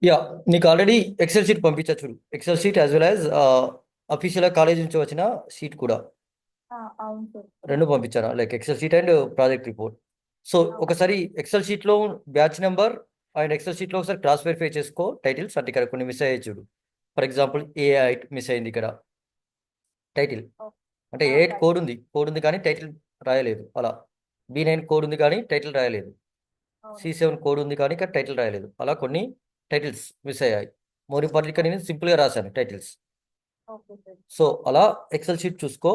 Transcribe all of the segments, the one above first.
Yeah నీకు already XL sheet పంపించా చూడు. Excel sheet as well as official college నుంచి వచ్చిన షీట్ కూడా అవును సార్. రెండు పంపించాను, like Excel sheet and project report. So ఒకసారి ఎక్సెల్ షీట్లో బ్యాచ్ నెంబర్ అండ్ ఎక్సెల్ షీట్లో ఒకసారి క్రాస్ వెరిఫై చేసుకో టైటిల్స్, అంటే ఇక్కడ కొన్ని మిస్ అయ్యాయి చూడు. ఫర్ ఎగ్జాంపుల్ ఏఐ మిస్ అయింది ఇక్కడ టైటిల్. అంటే ఏ8 కోడ్ ఉంది కానీ టైటిల్ రాయలేదు అలా. B9 కోడ్ ఉంది కానీ టైటిల్ రాయలేదు. C7 కోడ్ ఉంది కానీ ఇక్కడ టైటిల్ రాయలేదు. అలా కొన్ని టైటిల్స్ మిస్ అయ్యాయి. మోర్ ఇంపార్టెంట్ ఇక్కడ నేను సింపుల్గా రాశాను టైటిల్స్. Okay sir. సో అలా ఎక్సెల్ షీట్ చూసుకో.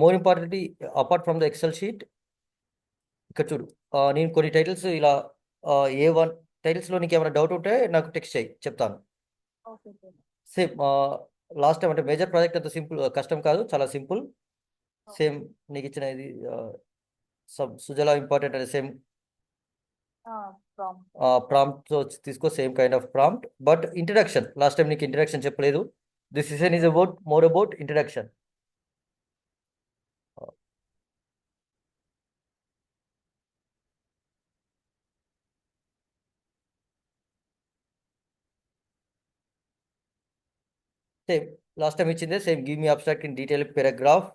More important apart from the XL sheet ఇక్కడ చూడు. నేను కొన్ని టైటిల్స్ ఇలా A1 టైటిల్స్లో నీకు ఏమైనా డౌట్ ఉంటే నాకు టెక్స్ట్ చేయి, చెప్తాను. Okay sir. Same last time అంటే మేజర్ ప్రాజెక్ట్ అంత సింపుల్ కష్టం కాదు, చాలా సింపుల్. సేమ్ నీకు ఇచ్చిన ఇది సుజలా ఇంపార్టెంట్ అనే సేమ్ ఫ్రమ్ ప్రాంప్ట్ తీసుకో, same kind of prompt. But introduction last time నీకు ఇంట్రడక్షన్ చెప్పలేదు. This session is about more about introduction. Same last time ఇచ్చిందే same. Give me abstract in detail paragraph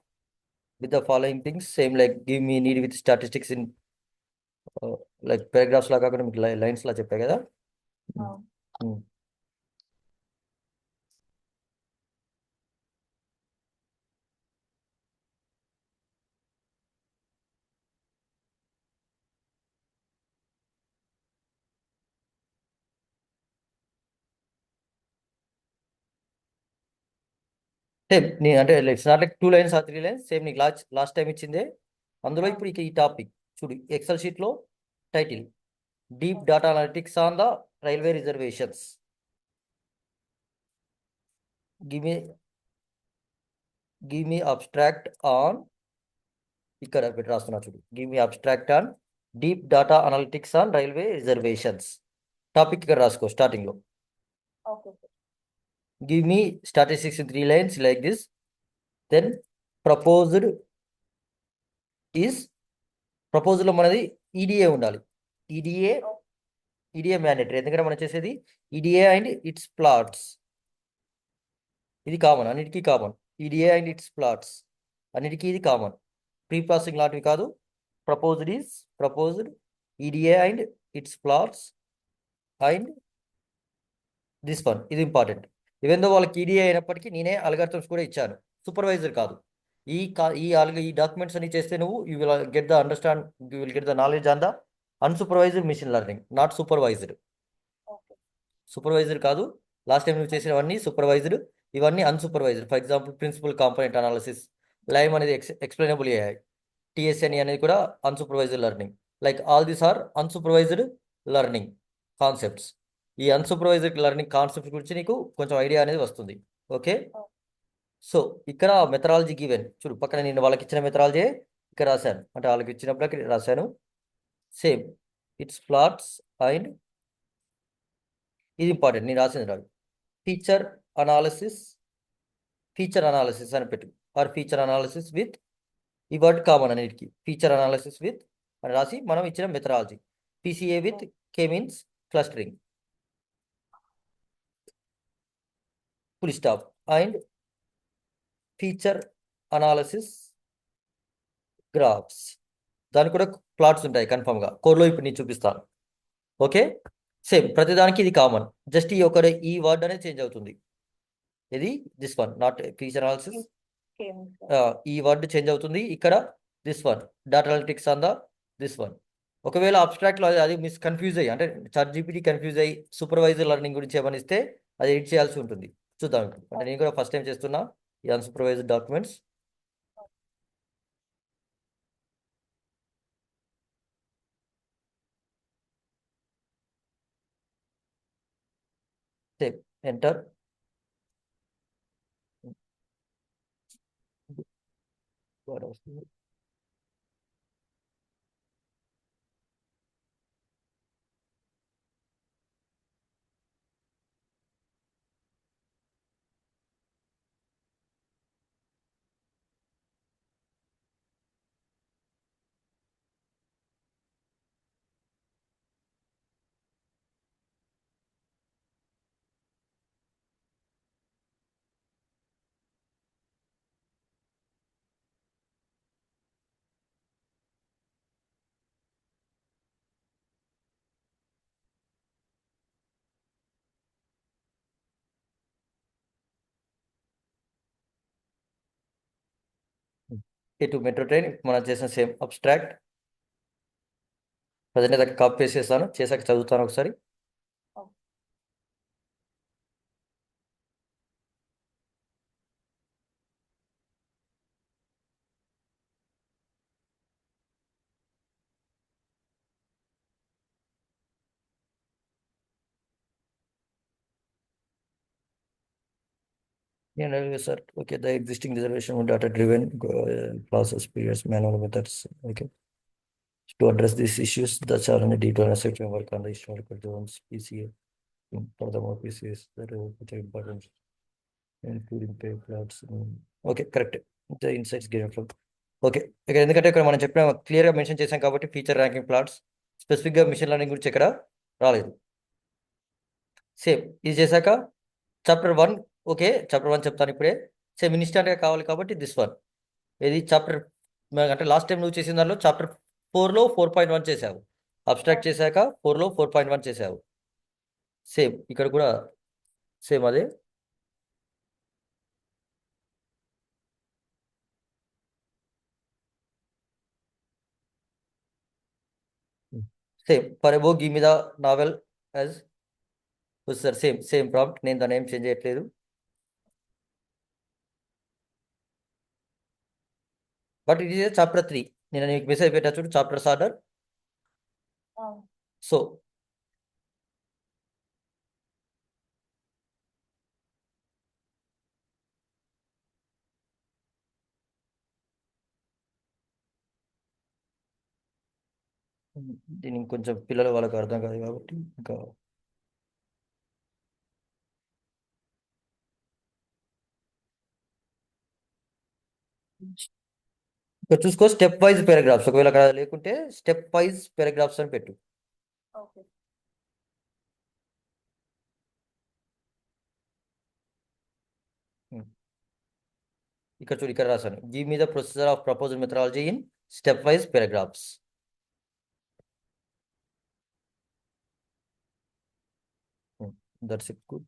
with the following things. Same like give me need with statistics in like paragraphs లా కాకుండా మీకు lines లా చెప్పా కదా. Hmm. Same నీ అంటే it's not like 2 lines or 3 lines. Same నీకు last time ఇచ్చిందే. అందులో ఇప్పుడు ఇక ఈ టాపిక్ చూడు. ఎక్సెల్ షీట్ లో title deep data analytics on the railway reservations. Give me abstract on, ఇక్కడ పెట్టి రాస్తున్నా చూడు. Give me abstract on deep data analytics on railway reservations. Topic ఇక్కడ రాసుకో స్టార్టింగ్ లో. Okay sir. Give me statistics in 3 lines like this. Then proposed is, proposal మనది EDA ఉండాలి. EDA mandatory, ఎందుకంటే మనం చేసేది ఈడిఏ అండ్ ఇట్స్ ప్లాట్స్. ఇది common, అన్నిటికీ common. EDA and it's plots అన్నిటికీ ఇది కామన్. ప్రీ ప్రాసెసింగ్ లాంటివి కాదు. Proposed EDA and it's plots and this one, ఇది ఇంపార్టెంట్. ఈవెన్ దో వాళ్ళకి ఈడిఏ అయినప్పటికీ నేనే అల్గారిథమ్స్ కూడా ఇచ్చాను, సూపర్వైజర్ కాదు. ఈ డాక్యుమెంట్స్ అన్ని చేస్తే నువ్వు you will get the understand, you will get the knowledge on the unsupervised machine learning, not supervised. Supervisor కాదు. లాస్ట్ టైం నువ్వు చేసినవన్నీ సూపర్వైజ్డ్, ఇవన్నీ unsupervised. For example principal component analysis, LIME అనేది ఎక్స్ప్లెయినబుల్ ఏఐ, టిఎస్ఎన్ అనేది కూడా unsupervised learning. Like all these are unsupervised learning concepts. ఈ unsupervised learning concept గురించి నీకు కొంచెం ఐడియా అనేది వస్తుంది. ఓకే. సో ఇక్కడ మెథడాలజీ గివెన్ చూడు. పక్కన నేను వాళ్ళకి ఇచ్చిన మెథడాలజీ ఇక్కడ రాశాను, అంటే వాళ్ళకి ఇచ్చినప్పుడు ఇక్కడ రాశాను. సేమ్ ఇట్స్ ప్లాట్స్ అండ్ ఇది ఇంపార్టెంట్, నేను రాసింది రాదు. ఫీచర్ అనాలిసిస్ అని పెట్టు, ఆర్ ఫీచర్ అనాలిసిస్ విత్, ఈ వర్డ్ కామన్ అన్నిటికి. ఫీచర్ అనాలిసిస్ విత్ అని రాసి మనం ఇచ్చిన methodology. PCA with K means clustering, full stop. And feature analysis graphs, దానికి కూడా ప్లాట్స్ ఉంటాయి కన్ఫర్మ్గా, కోడ్లో ఇప్పుడు నేను చూపిస్తాను. ఓకే. సేమ్ ప్రతిదానికి ఇది కామన్, జస్ట్ ఈ వర్డ్ అనేది చేంజ్ అవుతుంది. ఇది this one, not feature analysis. ఈ వర్డ్ చేంజ్ అవుతుంది ఇక్కడ. This one data analytics on the this one. ఒకవేళ అబ్స్ట్రాక్ట్లో అది కన్ఫ్యూజ్ అయ్యి, అంటే చాట్ జీపీటీ కన్ఫ్యూజ్ అయ్యి సూపర్వైజర్ లెర్నింగ్ గురించి ఏమని ఇస్తే అది ఎడిట్ చేయాల్సి ఉంటుంది. చూద్దాం ఇప్పుడు. అంటే నేను కూడా ఫస్ట్ టైం చేస్తున్నా ఈ అన్సూపర్వైజ్డ్ డాక్యుమెంట్స్. Same enter. ఇటు మెట్రో ట్రైన్ మనం చేసిన సేమ్ అబ్స్ట్రాక్ట్ ప్రజెంట్ దగ్గర కాపీ పేస్ట్ చేస్తాను, చేశాక చదువుతాను ఒకసారి. Okay. Sir, okay, the existing reservation with data-driven process periods, manual methods. Okay, to address these issues, the challenge detailed section work on the historical zones, PCA. Furthermore, PCS that are which are important, including pay plots. Okay, correct. The insights given from. Okay, ఇక్కడ ఎందుకంటే ఇక్కడ మనం చెప్పిన క్లియర్గా mention చేసాం కాబట్టి feature ranking plots స్పెసిఫిక్గా machine learning గురించి ఇక్కడ రాలేదు. సేమ్ ఇది చేశాక చాప్టర్ 1, ఓకే చాప్టర్ 1 చెప్తాను ఇప్పుడే. సేమ్ ఇన్స్టాంట్గా కావాలి కాబట్టి దిస్ వన్. ఇది చాప్టర్ అంటే లాస్ట్ టైం నువ్వు చేసిన దానిలో చాప్టర్ 4లో 4.1 చేసావు, అబ్స్ట్రాక్ట్ చేశాక 4లో 4.1 చేసావు. సేమ్ ఇక్కడ కూడా సేమ్ అదే. Same for above give me the novel as sir, same prompt, నేను దాన్ని ఏం చేంజ్ చేయట్లేదు. బట్ ఇది చాప్టర్ 3, నేను నీకు మెసేజ్ పెట్టా చూడు, చాప్టర్స్ ఆర్డర్. సో దీనికి కొంచెం పిల్లల వాళ్ళకి అర్థం కాదు కాబట్టి ఇంకా ఇక్కడ చూసుకో, స్టెప్ వైజ్ పారాగ్రాఫ్స్, ఒకవేళ అక్కడ లేకుంటే స్టెప్ వైజ్ పారాగ్రాఫ్స్ అని పెట్టు. ఓకే. ఇక్కడ చూడు, ఇక్కడ రాశాను, give me the procedure of proposal methodology in step wise paragraphs. That's it. Good.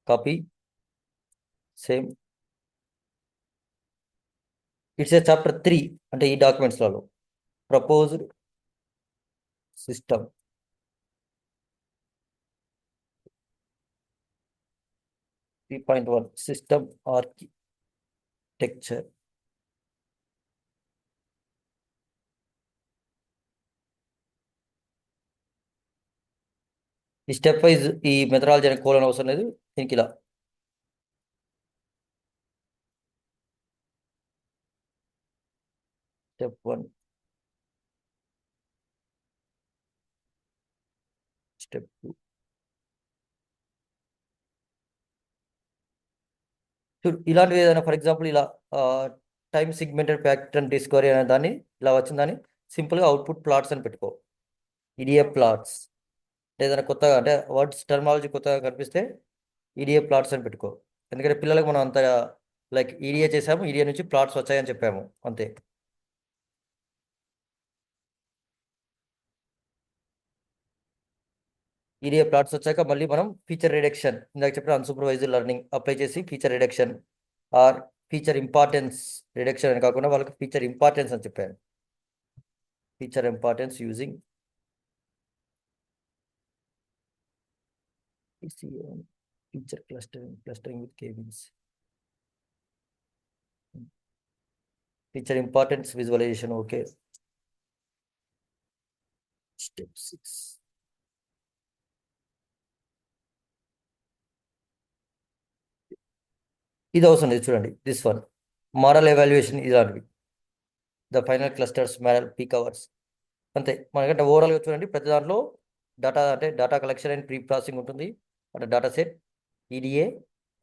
Copy same. It's a chapter 3 అంటే ఈ డాక్యుమెంట్స్లలో ప్రపోజ్డ్ సిస్టమ్. System architecture. ఈ స్టెప్ వైజ్ ఈ మెథడాలజీ అని కోలని అవసరం లేదు దీనికి. ఇలా స్టెప్ 1, స్టెప్ 2. చూడు, ఇలాంటివి ఏదైనా ఫర్ ఎగ్జాంపుల్ ఇలా టైమ్ సిగ్మెంటెడ్ ప్యాటర్న్ డిస్కవరీ అనే దాన్ని ఇలా వచ్చిందని సింపుల్గా అవుట్పుట్ ప్లాట్స్ అని పెట్టుకో, ఈడిఎఫ్ ప్లాట్స్. ఏదైనా కొత్తగా అంటే వర్డ్స్ టర్మాలజీ కొత్తగా కనిపిస్తే ఈడిఏ ప్లాట్స్ అని పెట్టుకో. ఎందుకంటే పిల్లలకు మనం అంత లైక్ ఈడిఏ చేసాము, ఈడిఏ నుంచి ప్లాట్స్ వచ్చాయని చెప్పాము అంతే. ఈడిఏ ప్లాట్స్ వచ్చాక మళ్ళీ మనం ఫీచర్ రిడక్షన్, ఇందాక చెప్పిన అన్సూపర్వైజ్డ్ లెర్నింగ్ అప్లై చేసి feature reduction or feature importance reduction అని కాకుండా వాళ్ళకి ఫీచర్ ఇంపార్టెన్స్ అని చెప్పాను. Feature importance using feature clustering with cabins. Feature importance visualisation. Okay, step 6. ఇది అవసరం లేదు, చూడండి దిస్ వన్, మోడల్ ఎవాల్యుయేషన్ ఇలాంటివి. The final clusters model peak hours అంతే. మనకంటే ఓవరాల్గా చూడండి, ప్రతి దాంట్లో డేటా అంటే data collection and preprocessing ఉంటుంది, అంటే data set,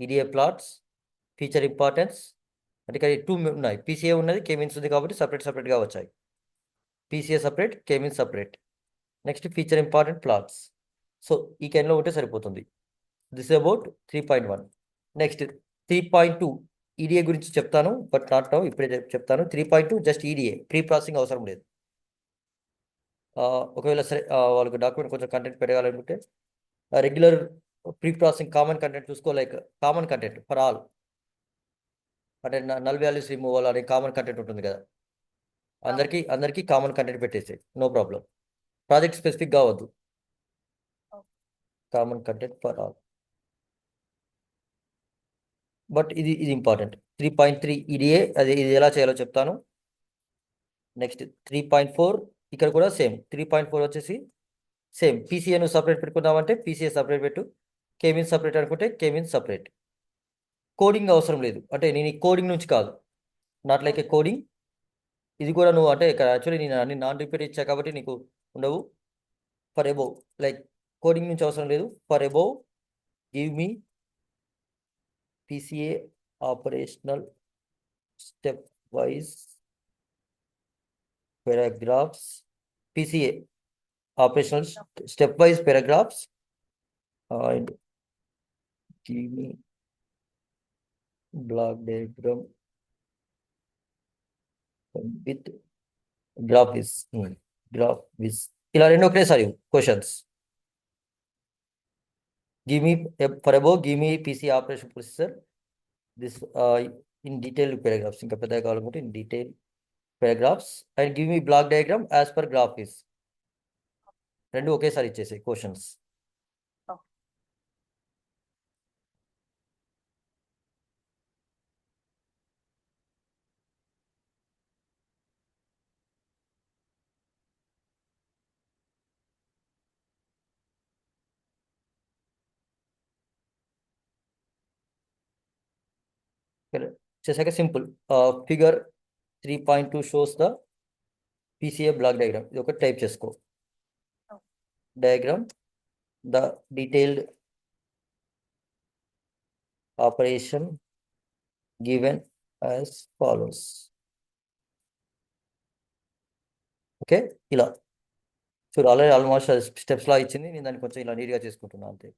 EDA plots, feature importance. అంటే ఇక్కడ 2 ఉన్నాయి, పీసీఏ ఉన్నది, కేమీన్స్ ఉంది కాబట్టి సపరేట్గా వచ్చాయి. PCA separate, K means separate. Next feature important plots. So ఈ కెన్లో ఉంటే సరిపోతుంది. This about 3.1. నెక్స్ట్ 3.2 ఈడిఏ గురించి చెప్తాను, బట్ నాట్ నౌ, ఇప్పుడే చెప్తాను. 3.2 జస్ట్ ఈడిఏ, ప్రీ ప్రాసెసింగ్ అవసరం లేదు. ఒకవేళ సరే వాళ్ళకి డాక్యుమెంట్ కొంచెం కంటెంట్ పెట్టాలనుకుంటే regular pre processing common content చూసుకో, like common content for all. అంటే నల్ వాల్యూస్ రిమూవల్ అనే కామన్ కంటెంట్ ఉంటుంది కదా, అందరికీ కామన్ కంటెంట్ పెట్టేసాయి, నో ప్రాబ్లం. ప్రాజెక్ట్ స్పెసిఫిక్ కావద్దు, common content for all. But ఇది ఇంపార్టెంట్. 3.3 ఇడిఏ, ఇది ఎలా చేయాలో చెప్తాను. నెక్స్ట్ 3.4 ఇక్కడ కూడా సేమ్. 3.4 వచ్చేసి సేమ్. పీసీఏను సపరేట్ పెట్టుకుందామంటే పీసీఏ సపరేట్ పెట్టు, కేమిన్ సపరేట్ అనుకుంటే కేమిన్ సపరేట్. కోడింగ్ అవసరం లేదు, అంటే నేను ఈ కోడింగ్ నుంచి కాదు, నాట్ లైక్ ఏ కోడింగ్. ఇది కూడా నువ్వు అంటే ఇక్కడ యాక్చువల్లీ నేను అన్ని నాన్ రిపీట్ ఇచ్చా కాబట్టి నీకు ఉండవు. ఫర్ అబోవ్, లైక్ కోడింగ్ నుంచి అవసరం లేదు. For above give me PCA operational step wise paragraphs, PCA operational stepwise paragraphs, and give me block diagram with graph is graph is ఇలా రెండు ఒకేసారి questions. Give me for above give me PC operation processor this in detail paragraphs, ఇంకా పెద్దగా కావాలనుకుంటే in detail paragraphs, and give me block diagram as per graph is. రెండు ఒకేసారి ఇచ్చేసాయి questions. చేశాక simple figure 3.2 shows the PCA block diagram, ఇది ఒకటి type చేసుకో. Diagram the detailed operation given as follows. Okay, ఇలా చూడు, ఆల్రెడీ ఆల్మోస్ట్ స్టెప్స్ లా ఇచ్చింది, నేను దాన్ని కొంచెం ఇలా నీట్గా చేసుకుంటున్నాను అంతే.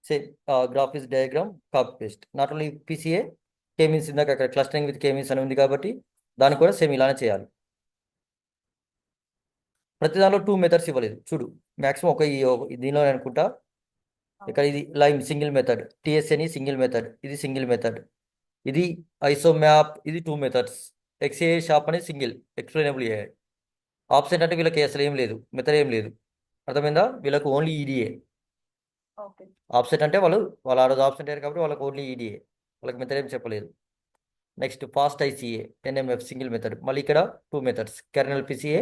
Same graphics diagram copy paste. Not only PCA, K means ఇందాక అక్కడ క్లస్టరింగ్ విత్ కేమీన్స్ అని ఉంది కాబట్టి దానికి కూడా సేమ్ ఇలానే చేయాలి. ప్రతి దానిలో 2 మెథడ్స్ ఇవ్వలేదు చూడు, మ్యాక్సిమం దీనిలో అనుకుంటా. ఇక్కడ ఇది లైమ్ సింగిల్ మెథడ్, టిఎస్ఎని సింగిల్ మెథడ్, ఇది సింగిల్ మెథడ్, ఇది ఐసో మ్యాప్, ఇది 2 మెథడ్స్, ఎక్స్ఏ షాప్ అనేది సింగిల్ ఎక్స్ప్లెయినబుల్ ఏఐ. ఆప్షెంట్ అంటే వీళ్ళకి అసలు ఏం లేదు, మెథడ్ ఏం లేదు, అర్థమైందా? వీళ్ళకు ఓన్లీ ఈడిఏ. ఆప్షెంట్ అంటే వాళ్ళు ఆ రోజు ఆప్షెంట్ అయ్యారు కాబట్టి వాళ్ళకి ఓన్లీ ఈడిఏ, వాళ్ళకి మెథడ్ ఏం చెప్పలేదు. Next fast ICA NMF single method, మళ్ళీ ఇక్కడ 2 methods, kernel PCA,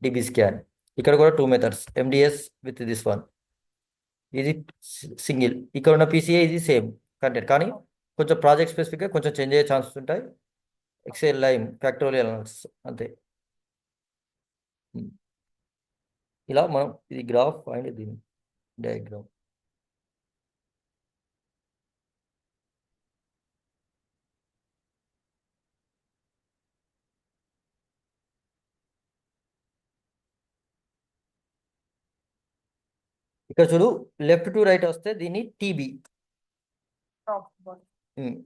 DBSCAN, ఇక్కడ కూడా 2 methods, MDS with this one, ఇది సింగిల్. ఇక్కడ ఉన్న పిసిఏ ఇది సేమ్ కంటెంట్, కానీ కొంచెం ప్రాజెక్ట్ స్పెసిఫిక్గా కొంచెం చేంజ్ అయ్యే ఛాన్సెస్ ఉంటాయి. ఎక్సెల్ లైమ్ ఫ్యాక్టోరియల్ అనాలిసిస్ అంతే. ఇలా మనం ఇది గ్రాఫ్ అండ్ దీని డయాగ్రామ్. ఇక్కడ చూడు, లెఫ్ట్ టు రైట్ వస్తే దీన్ని టీబీ,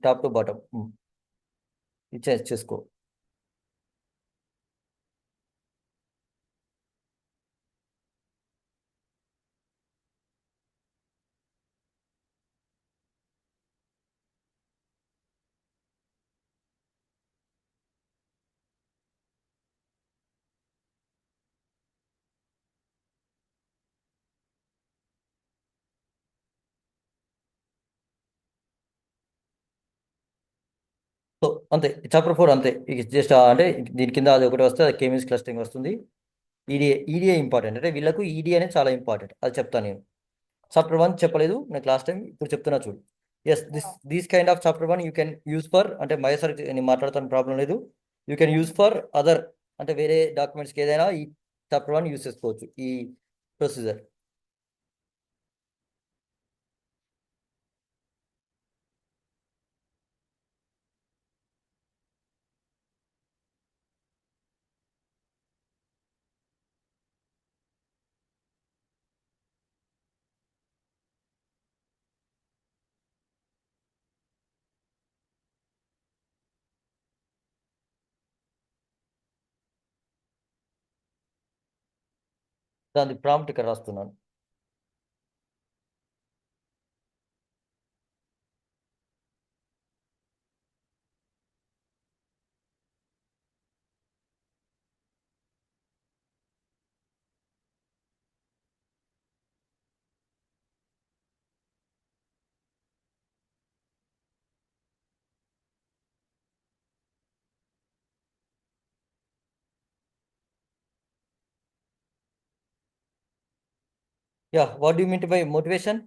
టాప్ టు బాటమ్ చేసుకో. సో అంతే, చాప్టర్ 4 అంతే. ఇక జస్ట్ అంటే దీని కింద అది ఒకటి వస్తే అది కేమీన్స్ క్లస్టరింగ్ వస్తుంది. ఈడిఏ ఇంపార్టెంట్, అంటే వీళ్ళకు ఈడిఏ అనేది చాలా ఇంపార్టెంట్, అది చెప్తాను నేను. చాప్టర్ 1 చెప్పలేదు నాకు లాస్ట్ టైం, ఇప్పుడు చెప్తున్నా చూడు. Yes, this kind of chapter 1 you can use for, అంటే మయసర్ నేను మాట్లాడుతాను ప్రాబ్లం లేదు, you can use for other, అంటే వేరే డాక్యుమెంట్స్కి ఏదైనా ఈ చాప్టర్ 1 యూజ్ చేసుకోవచ్చు, ఈ ప్రొసీజర్. దాని ప్రాంప్ట్ ఇక్కడ రాస్తున్నాను. Yeah what do mean by motivation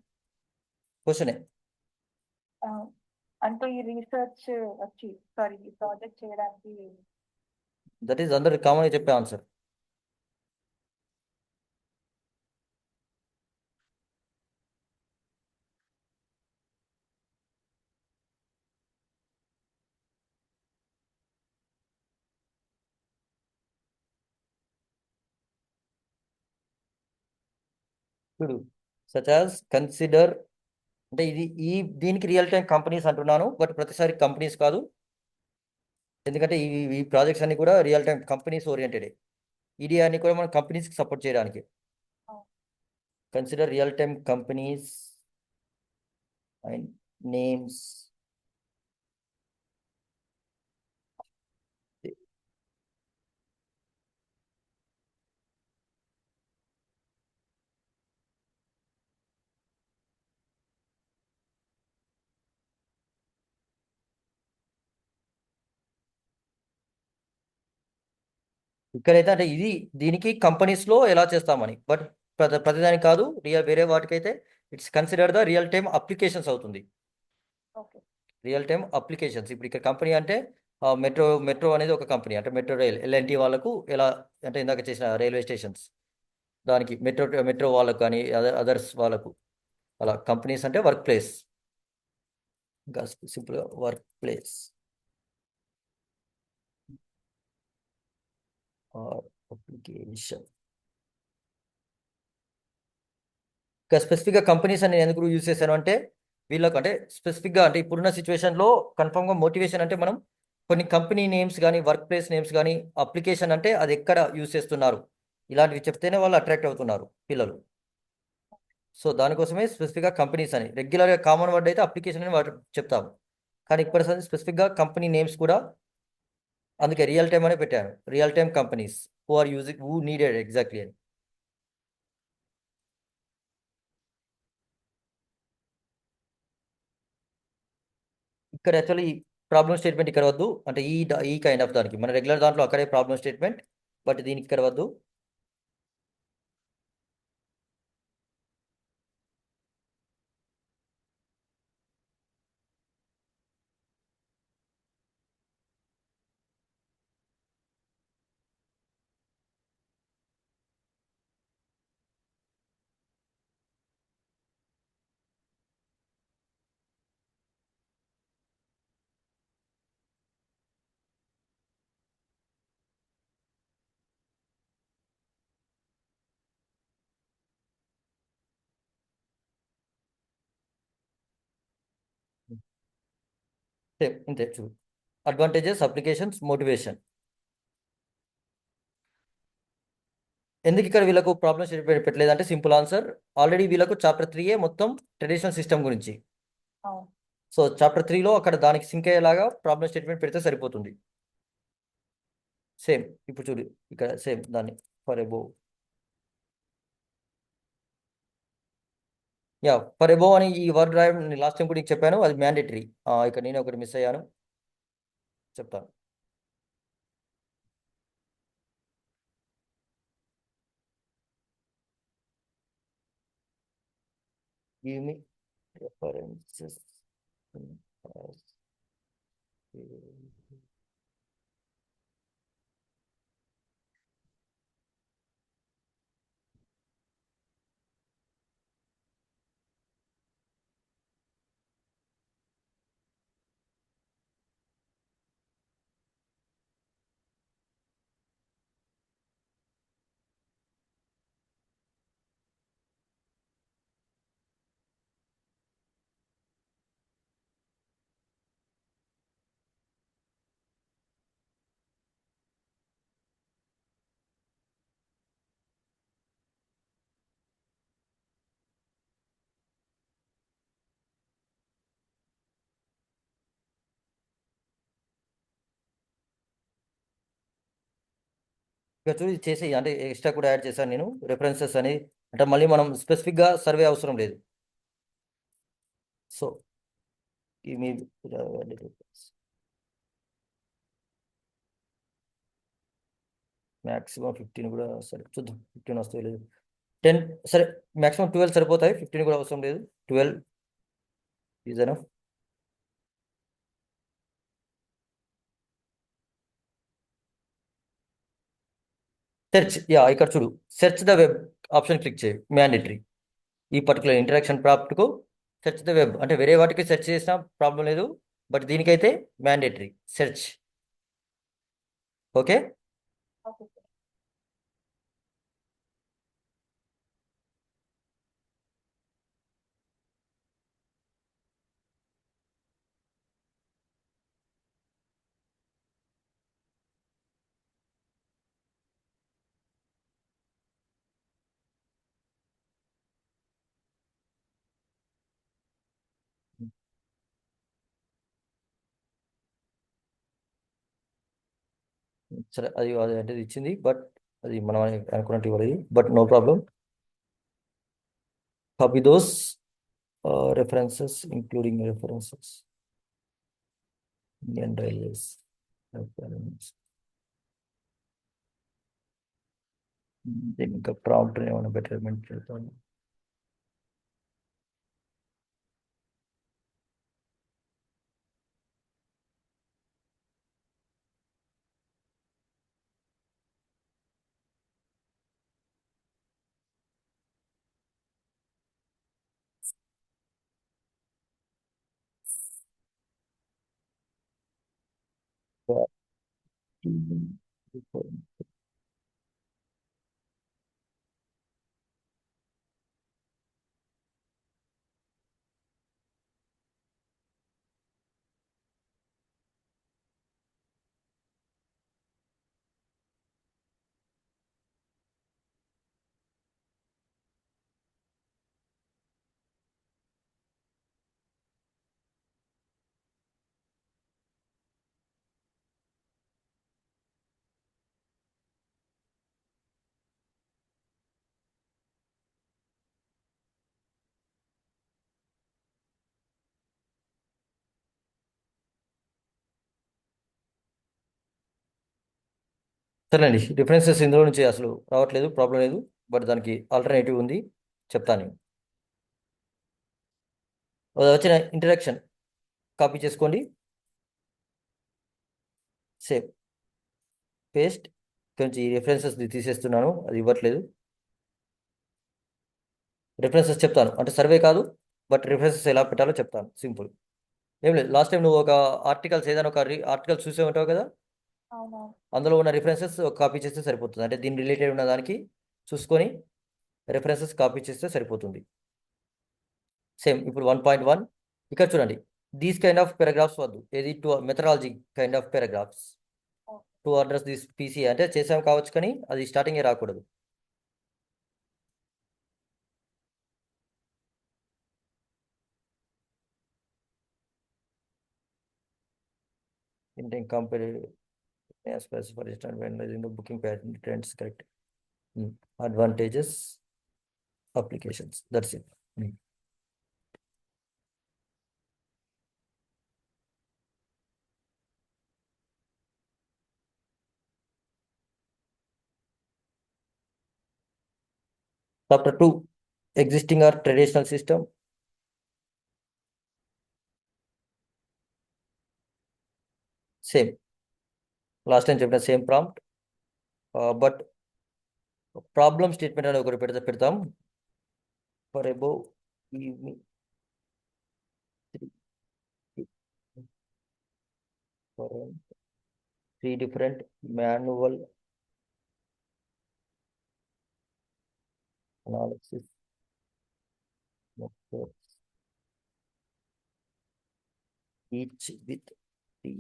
క్వశ్చనే. అంటే ఈ రీసెర్చ్ వచ్చి సారీ ఈ ప్రాజెక్ట్ చేయడానికి దట్ ఈస్ అందరు కామన్గా చెప్పే ఆన్సర్. చూడు సచ్ యాజ్ కన్సిడర్ అంటే ఇది దీనికి రియల్ టైం కంపెనీస్ అంటున్నాను, బట్ ప్రతిసారి కంపెనీస్ కాదు, ఎందుకంటే ఈ ప్రాజెక్ట్స్ అన్ని కూడా రియల్ టైం కంపెనీస్ ఓరియంటెడ్. ఇది అన్ని కూడా మనం కంపెనీస్కి సపోర్ట్ చేయడానికి. Consider real time companies and names. ఇక్కడైతే అంటే దీనికి కంపెనీస్ లో ఎలా చేస్తామని, బట్ ప్రతిదానికి కాదు, వేరే వాటికైతే it's consider the real time applications అవుతుంది. Okay real time applications. ఇప్పుడు ఇక్కడ కంపెనీ అంటే మెట్రో అనేది ఒక కంపెనీ, అంటే మెట్రో రైల్ ఎల్ఎన్టీ వాళ్ళకు ఎలా అంటే ఇందాక చేసిన రైల్వే స్టేషన్స్ దానికి మెట్రో వాళ్ళకు కానీ అదర్స్ వాళ్ళకు అలా. కంపెనీస్ అంటే వర్క్ ప్లేస్, ఇంకా సింపుల్గా వర్క్ ప్లేస్ ఆర్ అప్లికేషన్. ఇంకా స్పెసిఫిక్గా కంపెనీస్ అని నేను ఎందుకు యూజ్ చేశాను అంటే వీళ్ళకు అంటే స్పెసిఫిక్గా అంటే ఇప్పుడున్న సిచ్యువేషన్లో కన్ఫర్మ్గా మోటివేషన్ అంటే మనం కొన్ని కంపెనీ నేమ్స్ కానీ వర్క్ ప్లేస్ నేమ్స్ కానీ అప్లికేషన్ అంటే అది ఎక్కడ యూజ్ చేస్తున్నారు ఇలాంటివి చెప్తేనే వాళ్ళు అట్రాక్ట్ అవుతున్నారు పిల్లలు. సో దానికోసమే స్పెసిఫిక్గా కంపెనీస్ అని, రెగ్యులర్గా కామన్ వర్డ్ అయితే అప్లికేషన్ అని వాటి చెప్తాము, కానీ ఇప్పుడు స్పెసిఫిక్గా కంపెనీ నేమ్స్ కూడా అందుకే రియల్ టైమ్ అనే పెట్టాను. Real time companies who are using who needed exactly అని. ఇక్కడ యాక్చువల్లీ ప్రాబ్లమ్ స్టేట్మెంట్ ఇక్కడ వద్దు, అంటే ఈ కైండ్ ఆఫ్ దానికి మన రెగ్యులర్ దాంట్లో అక్కడే ప్రాబ్లమ్ స్టేట్మెంట్, బట్ దీనికి ఇక్కడ వద్దు. ఇంతే చూ అడ్వాంటేజెస్ అప్లికేషన్స్ మోటివేషన్. ఎందుకు ఇక్కడ వీళ్ళకు ప్రాబ్లమ్ స్టేట్మెంట్ పెట్టలేదు అంటే సింపుల్ ఆన్సర్, ఆల్రెడీ వీళ్ళకు చాప్టర్ 3 మొత్తం ట్రెడిషనల్ సిస్టమ్ గురించి. అవును సో చాప్టర్ 3లో అక్కడ దానికి సింక్ అయ్యేలాగా ప్రాబ్లమ్ స్టేట్మెంట్ పెడితే సరిపోతుంది. సేమ్ ఇప్పుడు చూడు ఇక్కడ సేమ్ దాన్ని for above. Yeah for above అని ఈ వర్డ్ రాయడం లాస్ట్ టైం కూడా నీకు చెప్పాను, అది మ్యాండేటరీ. ఇక్కడ నేను ఒకటి మిస్ అయ్యాను, చెప్తాను. Give me references. as- ఇక చూసి చేసి అంటే ఎక్స్ట్రా కూడా యాడ్ చేశాను నేను రెఫరెన్సెస్ అని, అంటే మళ్ళీ మనం స్పెసిఫిక్గా సర్వే అవసరం లేదు. సో ఈ మీ మ్యాక్సిమం 15 కూడా సరే చూద్దాం 15 వస్తాయి లేదు. 10 సరే, మాక్సిమం 12 సరిపోతాయి, 15 కూడా అవసరం లేదు, 12 ఈజ్ ఎనఫ్. సెర్చ్, యా ఇక్కడ చూడు, search the web option click చేయి, మ్యాండేటరీ. ఈ పర్టికులర్ ఇంటరాక్షన్ ప్రాప్ట్కు సెర్చ్ ద వెబ్ అంటే వేరే వాటికి సెర్చ్ చేసినా ప్రాబ్లం లేదు, బట్ దీనికైతే mandatory search. Okay. Okay sir. సరే, అది అది అంటే ఇచ్చింది, బట్ అది మనం అనుకున్నట్టు ఇవ్వలేదు, but no problem. Copy those references including references Indian railways. దీన్ని ఇంకా ప్రాంప్ట్ ఏమైనా బెటర్మెంట్ చేద్దాం. సరేండి, రిఫరెన్సెస్ ఇందులో నుంచి అసలు రావట్లేదు, ప్రాబ్లం లేదు, బట్ దానికి ఆల్టర్నేటివ్ ఉంది, చెప్తాను. అది వచ్చిన ఇంటరాక్షన్ కాపీ చేసుకోండి, సేవ్, పేస్ట్. కొంచెం ఈ రెఫరెన్సెస్ తీసేస్తున్నాను, అది ఇవ్వట్లేదు. రిఫరెన్సెస్ చెప్తాను, అంటే సర్వే కాదు, బట్ రిఫరెన్సెస్ ఎలా పెట్టాలో చెప్తాను, సింపుల్. ఏం లేదు, లాస్ట్ టైం నువ్వు ఒక ఆర్టికల్స్ ఏదైనా ఒక ఆర్టికల్స్ చూసే ఉంటావు కదా, అవునవును. అందులో ఉన్న రిఫరెన్సెస్ కాపీ చేస్తే సరిపోతుంది, అంటే దీని రిలేటెడ్ ఉన్న దానికి చూసుకొని రెఫరెన్సెస్ కాపీ చేస్తే సరిపోతుంది. సేమ్ ఇప్పుడు 1.1 ఇక్కడ చూడండి, దీస్ కైండ్ ఆఫ్ పారాగ్రాఫ్స్ వద్దు, ఏది to methodology kind of paragraphs to address this PC అంటే చేసాం కావచ్చు, కానీ అది స్టార్టింగే రాకూడదు. ఇంటే compare specific booking pattern trends correct, advantages applications, that's it. Chapter 2, existing or traditional system. Same last time చెప్పిన same prompt, but problem statement అని ఒకటి పెడతాం. For above three different manual analysis methods, each with the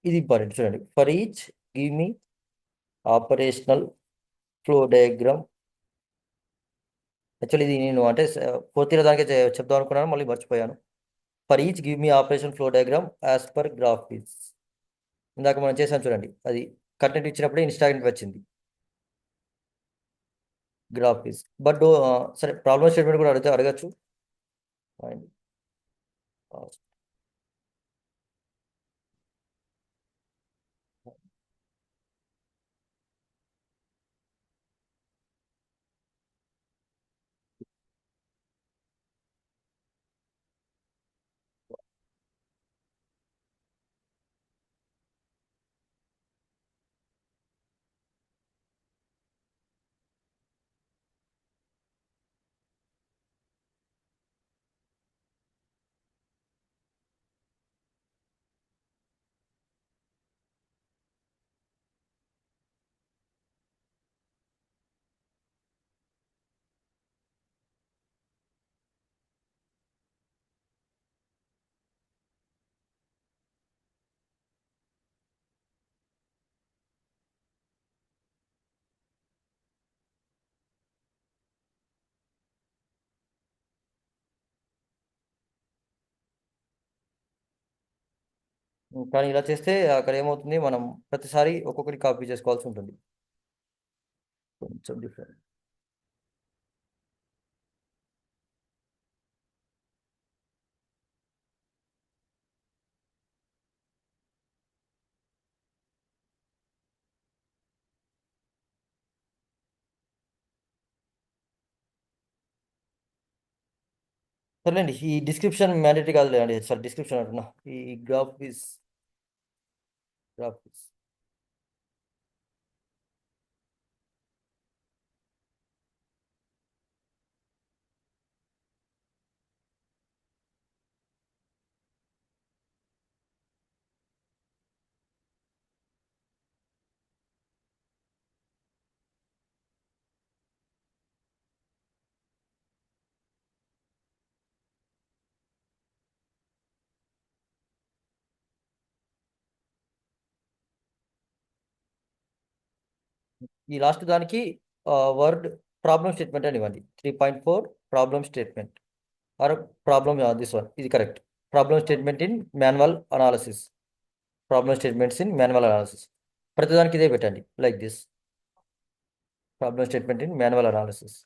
ఇది important చూడండి. For each give me operational flow diagram. Actually ఇది నేను అంటే పూర్తిగా దానికే చెప్దాం అనుకున్నాను, మళ్ళీ మర్చిపోయాను. For each give me operation flow diagram as per graphics. ఇందాక మనం చేసాం చూడండి, అది కంటెంట్ ఇచ్చినప్పుడే ఇన్స్టాగ్రామ్ వచ్చింది గ్రాఫిక్స్. బట్ సరే, ప్రాబ్లమ్ స్టేట్మెంట్ కూడా అడగచ్చు. కానీ ఇలా చేస్తే అక్కడ ఏమవుతుంది, మనం ప్రతిసారి ఒక్కొక్కటి కాపీ చేసుకోవాల్సి ఉంటుంది. కొంచెం డిఫరెంట్. సర్లేండి, ఈ డిస్క్రిప్షన్ మ్యాండేటరీ కాదులే అండి, సార్ డిస్క్రిప్షన్ అంటున్నా, ఈ గ్రాఫ్ ఈ లాస్ట్ దానికి వర్డ్ ప్రాబ్లమ్ స్టేట్మెంట్ అని ఇవ్వండి. 3.4 problem statement or problem, this one ఇది correct. Problem statement in manual analysis, problem statements in manual analysis, ప్రతిదానికి ఇదే పెట్టండి, like this problem statement in manual analysis.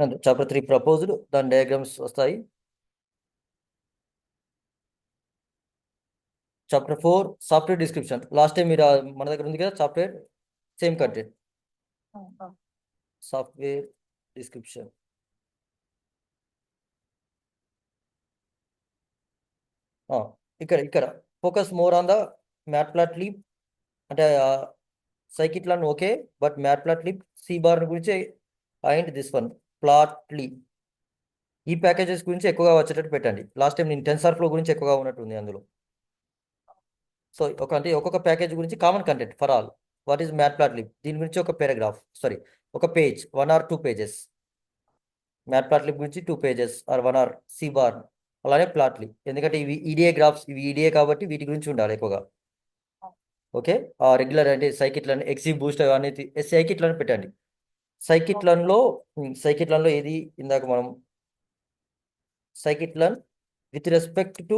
అంతే, చాప్టర్ 3 ప్రపోజ్డ్, దాని డయాగ్రామ్స్ వస్తాయి. Chapter 4 software description, last time మీరు మన దగ్గర ఉంది కదా software, same content, software description. ఇక్కడ ఇక్కడ focus more on the Matplotlib, అంటే scikit learn okay, but Matplotlib Seaborn గురించి అండ్ దిస్ వన్ ప్లాట్లిబ్, ఈ ప్యాకేజెస్ గురించి ఎక్కువగా వచ్చేటట్టు పెట్టండి. లాస్ట్ టైం నేను టెన్సర్ ఫ్లో గురించి ఎక్కువగా ఉన్నట్టుంది అందులో. సో అంటే ఒక్కొక్క ప్యాకేజ్ గురించి common content for all. What is Matplotlib, దీని గురించి ఒక పారాగ్రాఫ్, సారీ ఒక పేజ్, 1 or 2 pages. మ్యాట్ప్లాట్లిబ్ గురించి 2 pages or 1 or Seaborn, అలానే ప్లాట్లిబ్, ఎందుకంటే ఇవి ఈడిఏ గ్రాఫ్స్, ఇవి ఈడిఏ కాబట్టి వీటి గురించి ఉండాలి ఎక్కువగా. ఓకే, రెగ్యులర్ అంటే సైకిట్లను ఎక్సీ బూస్ట్ అనేది సైకిట్లను పెట్టండి. సైకిట్లన్లో సైకిట్లన్లో ఏది ఇందాక మనం scikit learn with respect to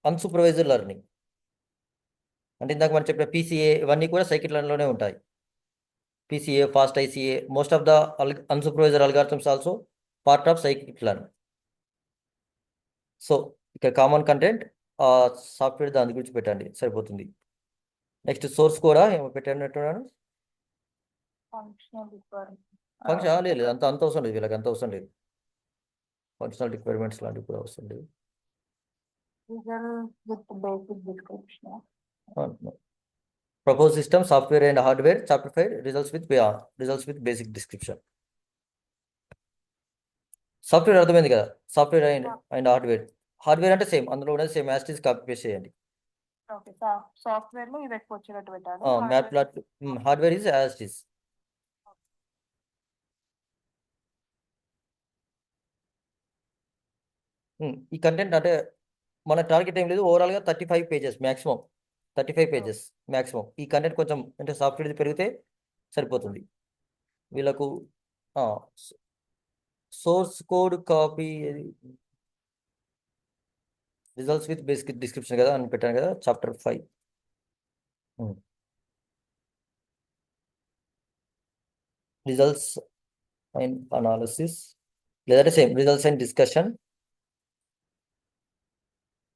unsupervised learning, అంటే ఇందాక మనం చెప్పిన పీసీఏ ఇవన్నీ కూడా సైకిట్లన్లోనే ఉంటాయి. PCA, fast ICA, most of the unsupervised algorithms also part of scikit learn. So ఇక్కడ కామన్ కంటెంట్ సాఫ్ట్వేర్ దాని గురించి పెట్టండి, సరిపోతుంది. నెక్స్ట్ సోర్స్ కూడా ఏమో పెట్టినట్టున్నాను, ఫంక్షనల్ రిక్వైర్మెంట్. ఫంక్షన్ లేదు, అంత అవసరం లేదు, వీళ్ళకి అంత అవసరం లేదు. ఫంక్షనల్ రిక్వైర్మెంట్స్ లాంటివి కూడా అవసరం లేదు. Result with basic description. Propose system software and hardware, chapter 5 results with basic description. Software అర్థమైంది కదా, సాఫ్ట్వేర్ అండ్ హార్డ్వేర్. హార్డ్వేర్ అంటే సేమ్, అందులో ఉన్నది same as it is copy paste చేయండి. ఓకే, సాఫ్ట్వేర్ లో ఇవి ఎక్కువ వచ్చినట్టు పెట్టాలి. మ్యాట్ hardware is as it is. ఈ కంటెంట్ అంటే మన టార్గెట్ ఏం లేదు, ఓవరాల్గా 35 pages మ్యాక్సిమం, 35 pages మ్యాక్సిమం. ఈ కంటెంట్ కొంచెం అంటే సాఫ్ట్వేర్ పెరిగితే సరిపోతుంది వీళ్ళకు. Source code copy, results with basic description కదా అని పెట్టాను కదా, చాప్టర్ 5. రిజల్ట్స్ అండ్ అనాలిసిస్, లేదంటే సేమ్ రిజల్ట్స్ అండ్ డిస్కషన్.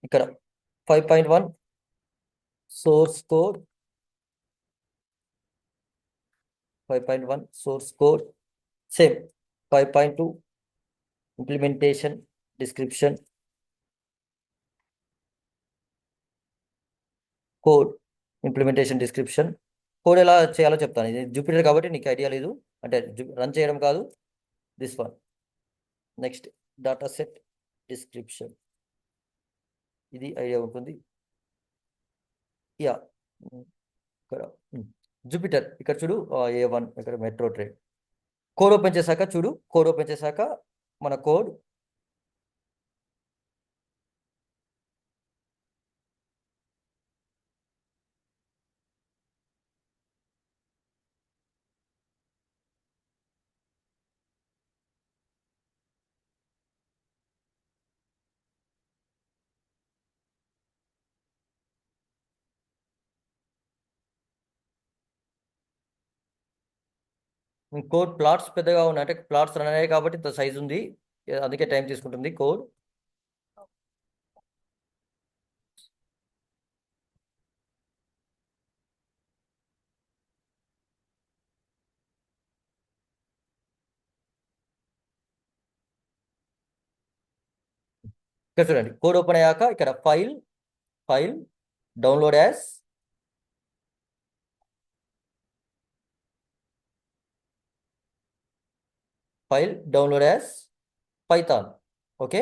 ఇక్కడ 5.1 source code, 5.1 source code, same 5.2 implementation description, code implementation description. Code ఎలా చేయాలో చెప్తాను, ఇది జూపిటర్ కాబట్టి నీకు ఐడియా లేదు, అంటే రన్ చేయడం కాదు, this one. Next data set description, ఇది ఐడియా ఉంటుంది. యా, ఇక్కడ జూపిటర్, ఇక్కడ చూడు A1, ఇక్కడ మెట్రో ట్రైన్. కోడ్ ఓపెన్ చేశాక చూడు, కోడ్ ఓపెన్ చేశాక మన కోడ్ కోడ్ ప్లాట్స్ పెద్దగా ఉన్నాయి అంటే ప్లాట్స్ రన్ అయ్యాయి కాబట్టి ఇంత సైజ్ ఉంది, అందుకే టైం తీసుకుంటుంది కోడ్. ఇక్కడ చూడండి కోడ్ ఓపెన్ అయ్యాక ఇక్కడ file download as, Python. Okay,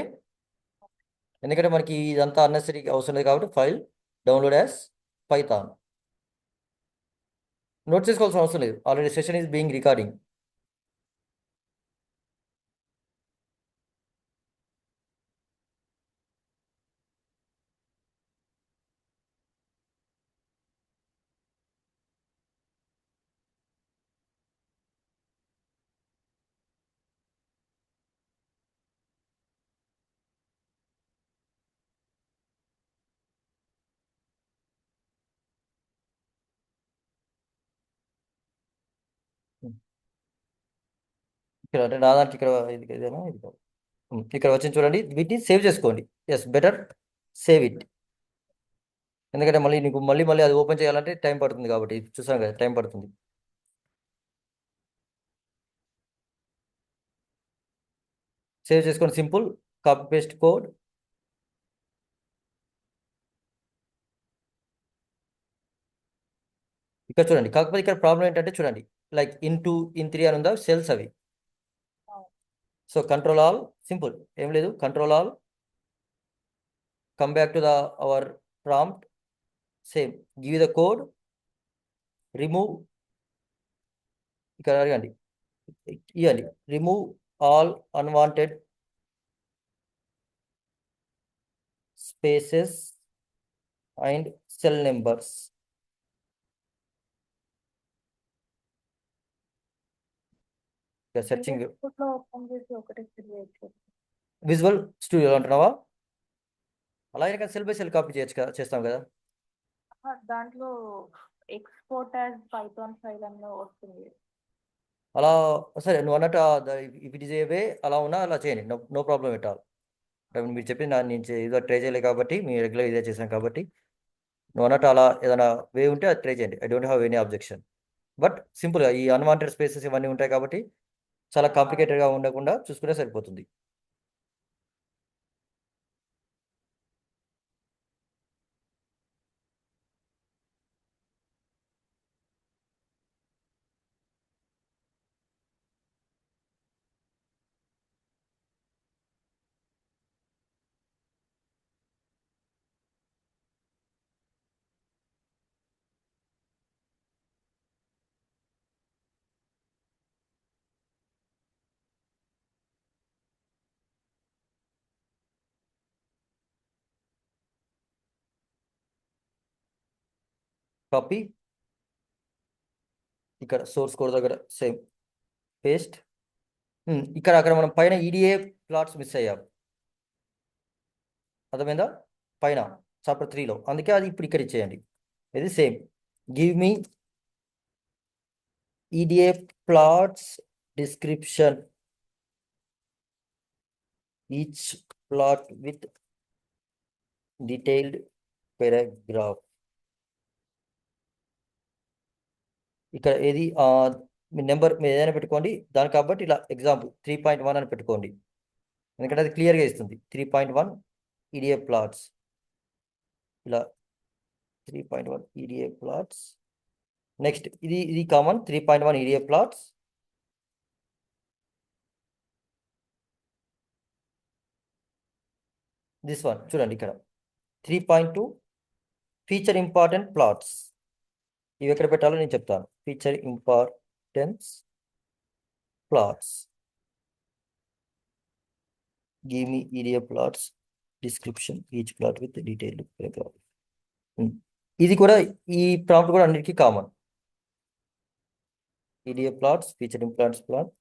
ఎందుకంటే మనకి ఇదంతా అన్నెసరీ అవసరం లేదు కాబట్టి file download as Python. Note చేసుకోవాల్సిన అవసరం లేదు, already session is being recording. ఇక్కడ అంటే నా దానికి ఇక్కడ ఇది ఇదేనా ఇది కాదు. ఇక్కడ వచ్చి చూడండి, వీటిని సేవ్ చేసుకోండి. Yes, better save it. ఎందుకంటే మళ్ళీ నీకు మళ్ళీ అది ఓపెన్ చేయాలంటే టైం పడుతుంది కాబట్టి, చూసాం కదా టైం పడుతుంది. సేవ్ చేసుకోండి, సింపుల్ కాపీ పేస్ట్ కోడ్. ఇక్కడ చూడండి, కాకపోతే ఇక్కడ ప్రాబ్లం ఏంటంటే చూడండి, లైక్ ఇన్ 3 అని ఉందా, సెల్స్ అవి. సో కంట్రోల్ ఆల్, సింపుల్, ఏం లేదు, control all, come back to our prompt, same, give the code, remove, ఇక్కడ అడగండి, ఇవ్వండి, remove all unwanted spaces and cell numbers. Searching open చేసి ఒకటి చేయొచ్చు. విజువల్ స్టూడియో అంటున్నావా? అలాగే కదా సెల్ బై సెల్ కాపీ చేయొచ్చు కదా, చేస్తాం కదా. దాంట్లో ఎక్స్పోర్ట్ యాజ్ పైథాన్ ఫైల్ అన్న వస్తుంది. అలా సరే, నువ్వు అన్నట్టు ఇఫ్ ఇట్ ఈస్ ఏ వే అలా ఉన్నా అలా చేయండి, నో ప్రాబ్లం ఎట్ ఆల్. మీరు చెప్పింది నేను ఏదో ట్రై చేయలేదు కాబట్టి, మీ రెగ్యులర్ ఇదే చేశాను కాబట్టి, నువ్వు అన్నట్టు అలా ఏదైనా వే ఉంటే అది ట్రై చేయండి. I don't have any objection. But సింపుల్గా ఈ అన్వాంటెడ్ స్పేసెస్ ఇవన్నీ ఉంటాయి కాబట్టి చాలా కాంప్లికేటెడ్గా ఉండకుండా చూసుకుంటే సరిపోతుంది. కాపీ, ఇక్కడ సోర్స్ కోడ్ దగ్గర సేమ్ పేస్ట్. అక్కడ మనం పైన ఈడిఏ ప్లాట్స్ మిస్ అయ్యాం, అర్థమైందా? పైన చాప్టర్ 3లో, అందుకే అది ఇప్పుడు ఇక్కడ ఇచ్చేయండి. ఇది same, give me EDA plots description, each plot with detailed paragraph. ఇక్కడ ఏది మీ నెంబర్ మీరు ఏదైనా పెట్టుకోండి, దాని కాబట్టి ఇలా ఎగ్జాంపుల్ 3.1 అని పెట్టుకోండి, ఎందుకంటే అది క్లియర్గా ఇస్తుంది. 3.1 ఈడిఏ ప్లాట్స్, ఇలా 3.1 ఈడిఏ ప్లాట్స్. నెక్స్ట్ ఇది common, 3.1 EDA plots. This one చూడండి, ఇక్కడ 3.2 ఫీచర్ ఇంపార్టెంట్ ప్లాట్స్. ఇవి ఎక్కడ పెట్టాలో నేను చెప్తాను. Feature importance plots, give me EDA plots description, each plot with detailed paragraph. ఇది కూడా, ఈ ప్రాంప్ట్ కూడా అన్నిటికీ common. EDA plots, feature importance plot.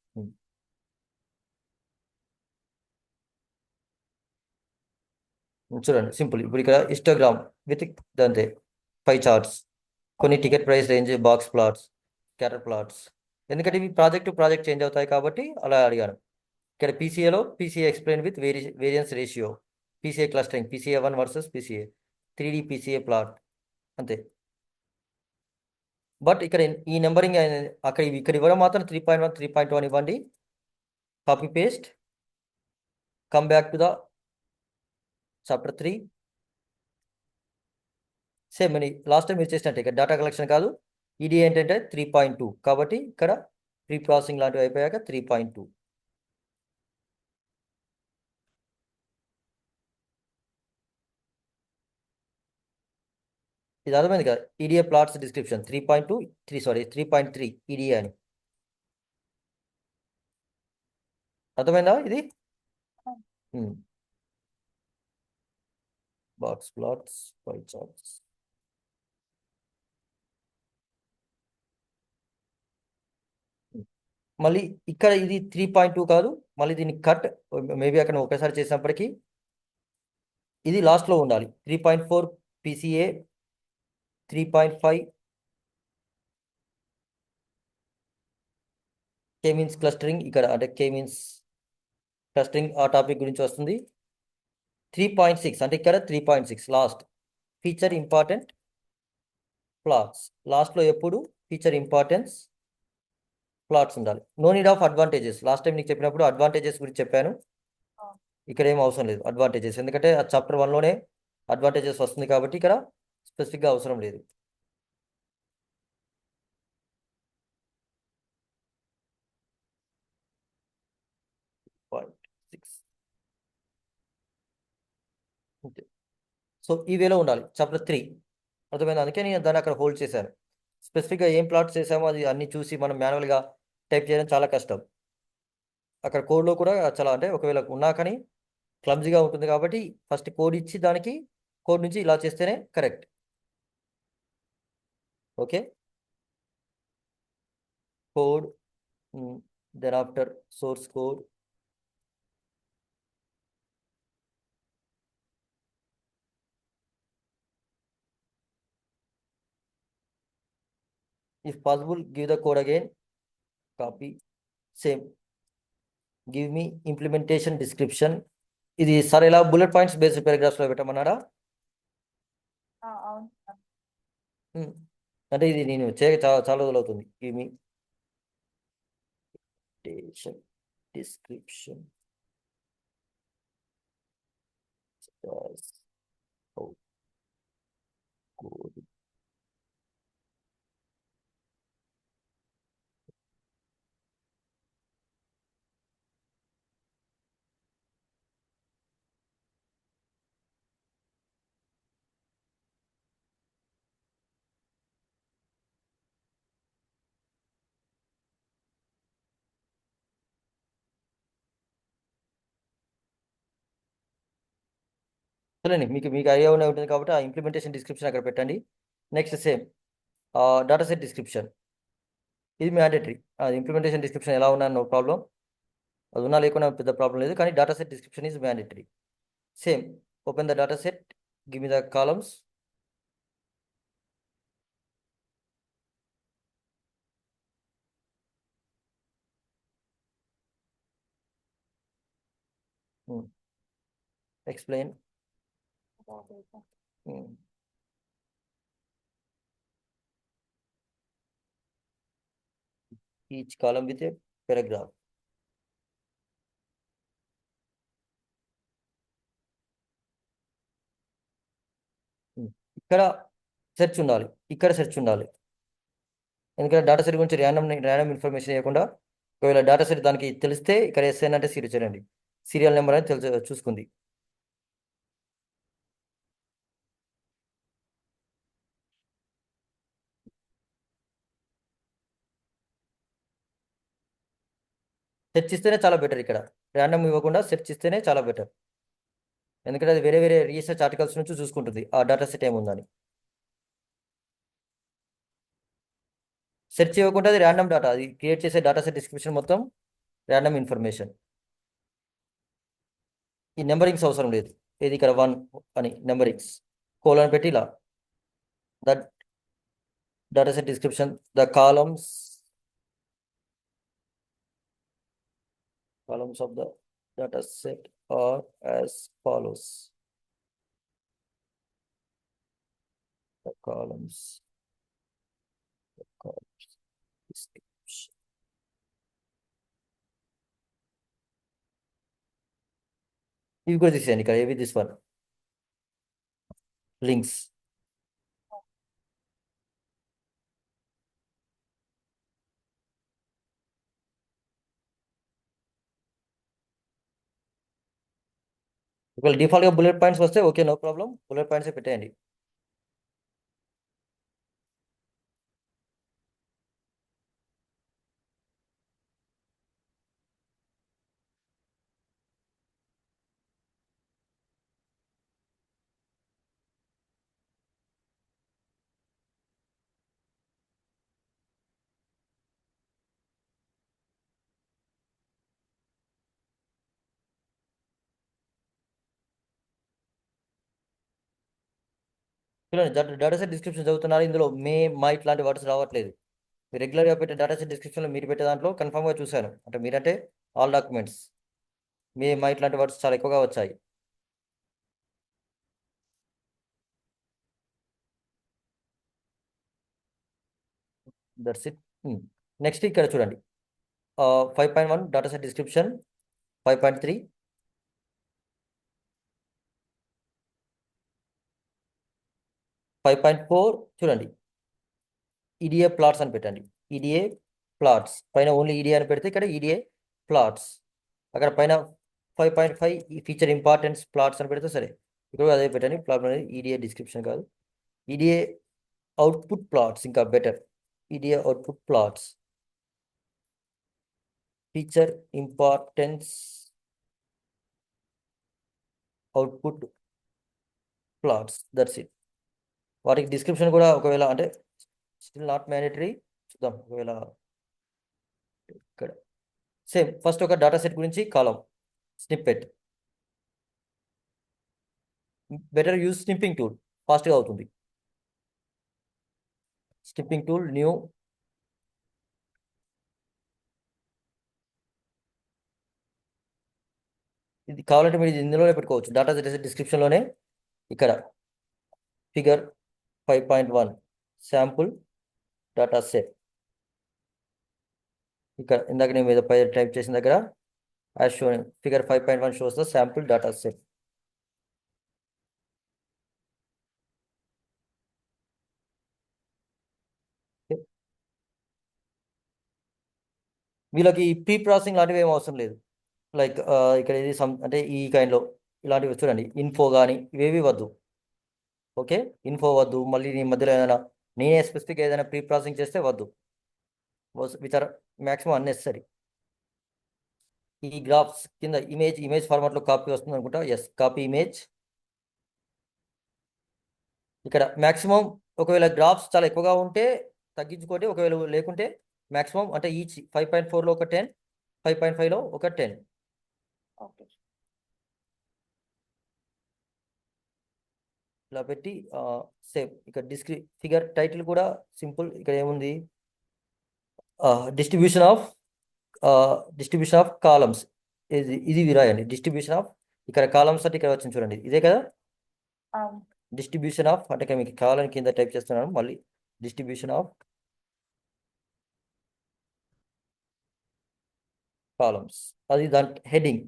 చూడండి సింపుల్, ఇప్పుడు ఇక్కడ హిస్టోగ్రామ్ విత్ దంతే 5 చార్ట్స్, కొన్ని ticket price range, box plots, scatter plots. ఎందుకంటే ఇవి ప్రాజెక్ట్ చేంజ్ అవుతాయి కాబట్టి అలా అడిగాను. ఇక్కడ పీసీఏలో PCA explain with variance ratio, PCA clustering, PCA 1 versus PCA 3D PCA plot అంతే. బట్ ఇక్కడ ఈ నెంబరింగ్ అక్కడ ఇక్కడ ఇవ్వడం మాత్రం 3.1 3.1 ఇవ్వండి, copy paste, come back to the chapter 3. Same అని లాస్ట్ టైం మీరు చేసినట్టే ఇక్కడ డేటా కలెక్షన్ కాదు, ఇది ఏంటంటే 3.2 కాబట్టి ఇక్కడ ప్రీ ప్రాసెసింగ్ లాంటివి అయిపోయాక 3.2. ఇది అర్థమైంది కదా, ఈడిఏ ప్లాట్స్ డిస్క్రిప్షన్ 3.2 3.3 ఈడిఏ అని అర్థమైందా ఇది? బాక్స్ ప్లాట్స్, పై చార్ట్స్. మళ్ళీ ఇక్కడ ఇది 3.2 కాదు, మళ్ళీ దీన్ని కట్ మేబీ అక్కడ ఒకసారి చేసినప్పటికీ ఇది లాస్ట్లో ఉండాలి. 3.4 పీసీఏ, 3.5 కే మీన్స్ క్లస్టరింగ్, ఇక్కడ అంటే కే మీన్స్ క్లస్టరింగ్ ఆ టాపిక్ గురించి వస్తుంది. 3.6 అంటే ఇక్కడ 3.6 లాస్ట్ ఫీచర్ ఇంపార్టెంట్ ప్లాట్స్, లాస్ట్లో ఎప్పుడు ఫీచర్ ఇంపార్టెన్స్ ప్లాట్స్ ఉండాలి. No need of advantages, last time నీకు చెప్పినప్పుడు అడ్వాంటేజెస్ గురించి చెప్పాను, ఇక్కడ ఏం అవసరం లేదు అడ్వాంటేజెస్, ఎందుకంటే ఆ చాప్టర్ 1లోనే అడ్వాంటేజెస్ వస్తుంది కాబట్టి ఇక్కడ స్పెసిఫిక్గా అవసరం లేదు. సో ఈ వేలో ఉండాలి చాప్టర్ 3, అర్థమైంది. అందుకే నేను దాన్ని అక్కడ హోల్డ్ చేశాను. స్పెసిఫిక్గా ఏం ప్లాట్స్ చేసామో అది అన్ని చూసి మనం మాన్యువల్గా టైప్ చేయడం చాలా కష్టం. అక్కడ కోడ్లో కూడా చాలా అంటే ఒకవేళ ఉన్నా కానీ క్లమ్జీగా ఉంటుంది కాబట్టి ఫస్ట్ కోడ్ ఇచ్చి దానికి కోడ్ నుంచి ఇలా చేస్తేనే correct. Okay, code then after source code, if possible give the code again, copy, same, give me implementation description. ఇది సార్ ఇలా బుల్లెట్ పాయింట్స్ బేస్డ్ పారాగ్రాఫ్స్లో పెట్టమన్నారా? అవును సార్. అంటే ఇది నేను చేయక చాలా రోజులు అవుతుంది. Give me description as how code చూడండి, మీకు మీకు ఐడియా ఉంటుంది కాబట్టి ఆ ఇంప్లిమెంటేషన్ డిస్క్రిప్షన్ అక్కడ పెట్టండి. Next same data set description, ఇది మ్యాండేటరీ. అది ఇంప్లిమెంటేషన్ డిస్క్రిప్షన్ ఎలా ఉన్నా నో ప్రాబ్లం, అది ఉన్నా లేకున్నా పెద్ద ప్రాబ్లం లేదు, కానీ data set description is mandatory. Same, open the data set, give me the columns, explain, each column with a paragraph. ఇక్కడ సెర్చ్ ఉండాలి, ఇక్కడ సెర్చ్ ఉండాలి, ఎందుకంటే డేటా సెట్ గురించి ర్యాండమ్ ఇన్ఫర్మేషన్ ఇవ్వకుండా, ఒకవేళ డేటా సెట్ దానికి తెలిస్తే ఇక్కడ ఎస్ఎన్ అంటే సీరియల్ చేయండి, సీరియల్ నెంబర్ అని చూసుకుంది. సెర్చ్ ఇస్తేనే చాలా బెటర్, ఇక్కడ ర్యాండమ్ ఇవ్వకుండా సెర్చ్ ఇస్తేనే చాలా బెటర్, ఎందుకంటే అది వేరే వేరే రీసెర్చ్ ఆర్టికల్స్ నుంచి చూసుకుంటుంది ఆ డేటా సెట్ ఏముందని. సెర్చ్ ఇవ్వకుండా అది ర్యాండమ్ డేటా, అది క్రియేట్ చేసే డేటా సెట్ డిస్క్రిప్షన్ మొత్తం ర్యాండమ్ ఇన్ఫర్మేషన్. ఈ నెంబరింగ్స్ అవసరం లేదు, ఏది ఇక్కడ 1 అని నెంబరింగ్స్ కోలన్ పెట్టి ఇలా that data set description, the columns Columns of the data set are as follows. The columns. Description. You go this and with this one. Links. ఒకవేళ డిఫాల్ట్గా బుల్లెట్ పాయింట్స్ వస్తే okay, no problem, bullet points పెట్టేయండి. చూడండి, data set description చదువుతున్నారు, ఇందులో మే మా ఇట్లాంటి words రావట్లేదు. మీరు రెగ్యులర్గా పెట్టే డేటా సెట్ డిస్క్రిప్షన్లో మీరు పెట్టే దాంట్లో కన్ఫామ్గా చూశాను, అంటే మీరంటే ఆల్ డాక్యుమెంట్స్, మే మా ఇట్లాంటి వర్డ్స్ చాలా ఎక్కువగా వచ్చాయి. That's it. నెక్స్ట్ ఇక్కడ చూడండి, 5.1 డేటా సెట్ డిస్క్రిప్షన్, 5.3 5.4 చూడండి, ఈడిఏ ప్లాట్స్ అని పెట్టండి. ఈడిఏ ప్లాట్స్ పైన ఓన్లీ ఈడిఏ అని పెడితే ఇక్కడ ఈడిఏ ప్లాట్స్, అక్కడ పైన 5.5 ఈ ఫీచర్ ఇంపార్టెన్స్ ప్లాట్స్ అని పెడితే సరే, ఇక్కడ అదే పెట్టండి. ప్లాట్ అనేది ఈడిఏ డిస్క్రిప్షన్ కాదు, ఈడిఏ అవుట్పుట్ ప్లాట్స్ ఇంకా better. EDA output plots, feature importance output plots, that's it. వాటికి డిస్క్రిప్షన్ కూడా ఒకవేళ అంటే స్టిల్ నాట్ మ్యాండేటరీ, చూద్దాం. ఒకవేళ ఇక్కడ సేమ్ ఫస్ట్ ఒక డేటా సెట్ గురించి కాలం snippet, better use snipping tool, ఫాస్ట్గా అవుతుంది. స్నిప్పింగ్ టూల్ న్యూ, ఇది కావాలంటే మీరు ఇందులోనే పెట్టుకోవచ్చు, డేటా సెట్ డిస్క్రిప్షన్లోనే. ఇక్కడ ఫిగర్ 5.1 శాంపుల్ డేటా సెట్, ఇక్కడ ఇందాక నేను మీద పై టైప్ చేసిన దగ్గర as shown figure 5.1 shows the sample data set. వీళ్ళకి ప్రీ ప్రాసెసింగ్ లాంటివి ఏం అవసరం లేదు. లైక్ ఇక్కడ ఇది అంటే ఈ కైండ్లో ఇలాంటివి చూడండి, ఇన్ఫో కానీ ఇవేవి వద్దు. ఓకే, ఇన్ఫో వద్దు, మళ్ళీ నీ మధ్యలో ఏదైనా నేనే స్పెసిఫిక్ ఏదైనా ప్రీ ప్రాసెసింగ్ చేస్తే వద్దు, విచ్ ఆర్ మ్యాక్సిమం అన్నెసరీ. ఈ గ్రాఫ్స్ కింద ఇమేజ్ ఫార్మాట్లో కాపీ వస్తుంది అనుకుంటా, ఎస్ కాపీ ఇమేజ్. ఇక్కడ మ్యాక్సిమం ఒకవేళ గ్రాఫ్స్ చాలా ఎక్కువగా ఉంటే తగ్గించుకోండి, ఒకవేళ లేకుంటే మ్యాక్సిమం అంటే ఈచ్ 5.4లో ఒక 10, 5.5లో ఒక 10. ఓకే. ఇలా పెట్టి సేమ్ ఇక్కడ ఫిగర్ టైటిల్ కూడా సింపుల్. ఇక్కడ ఏముంది, డిస్ట్రిబ్యూషన్ ఆఫ్ కాలమ్స్, ఇది విరాయండి. డిస్ట్రిబ్యూషన్ ఆఫ్, ఇక్కడ కాలమ్స్ అంటే ఇక్కడ వచ్చింది చూడండి, ఇదే కదా డిస్ట్రిబ్యూషన్ ఆఫ్. అంటే ఇక్కడ మీకు కావాలని కింద టైప్ చేస్తున్నాను, మళ్ళీ డిస్ట్రిబ్యూషన్ ఆఫ్ కాలమ్స్, అది దాని హెడింగ్.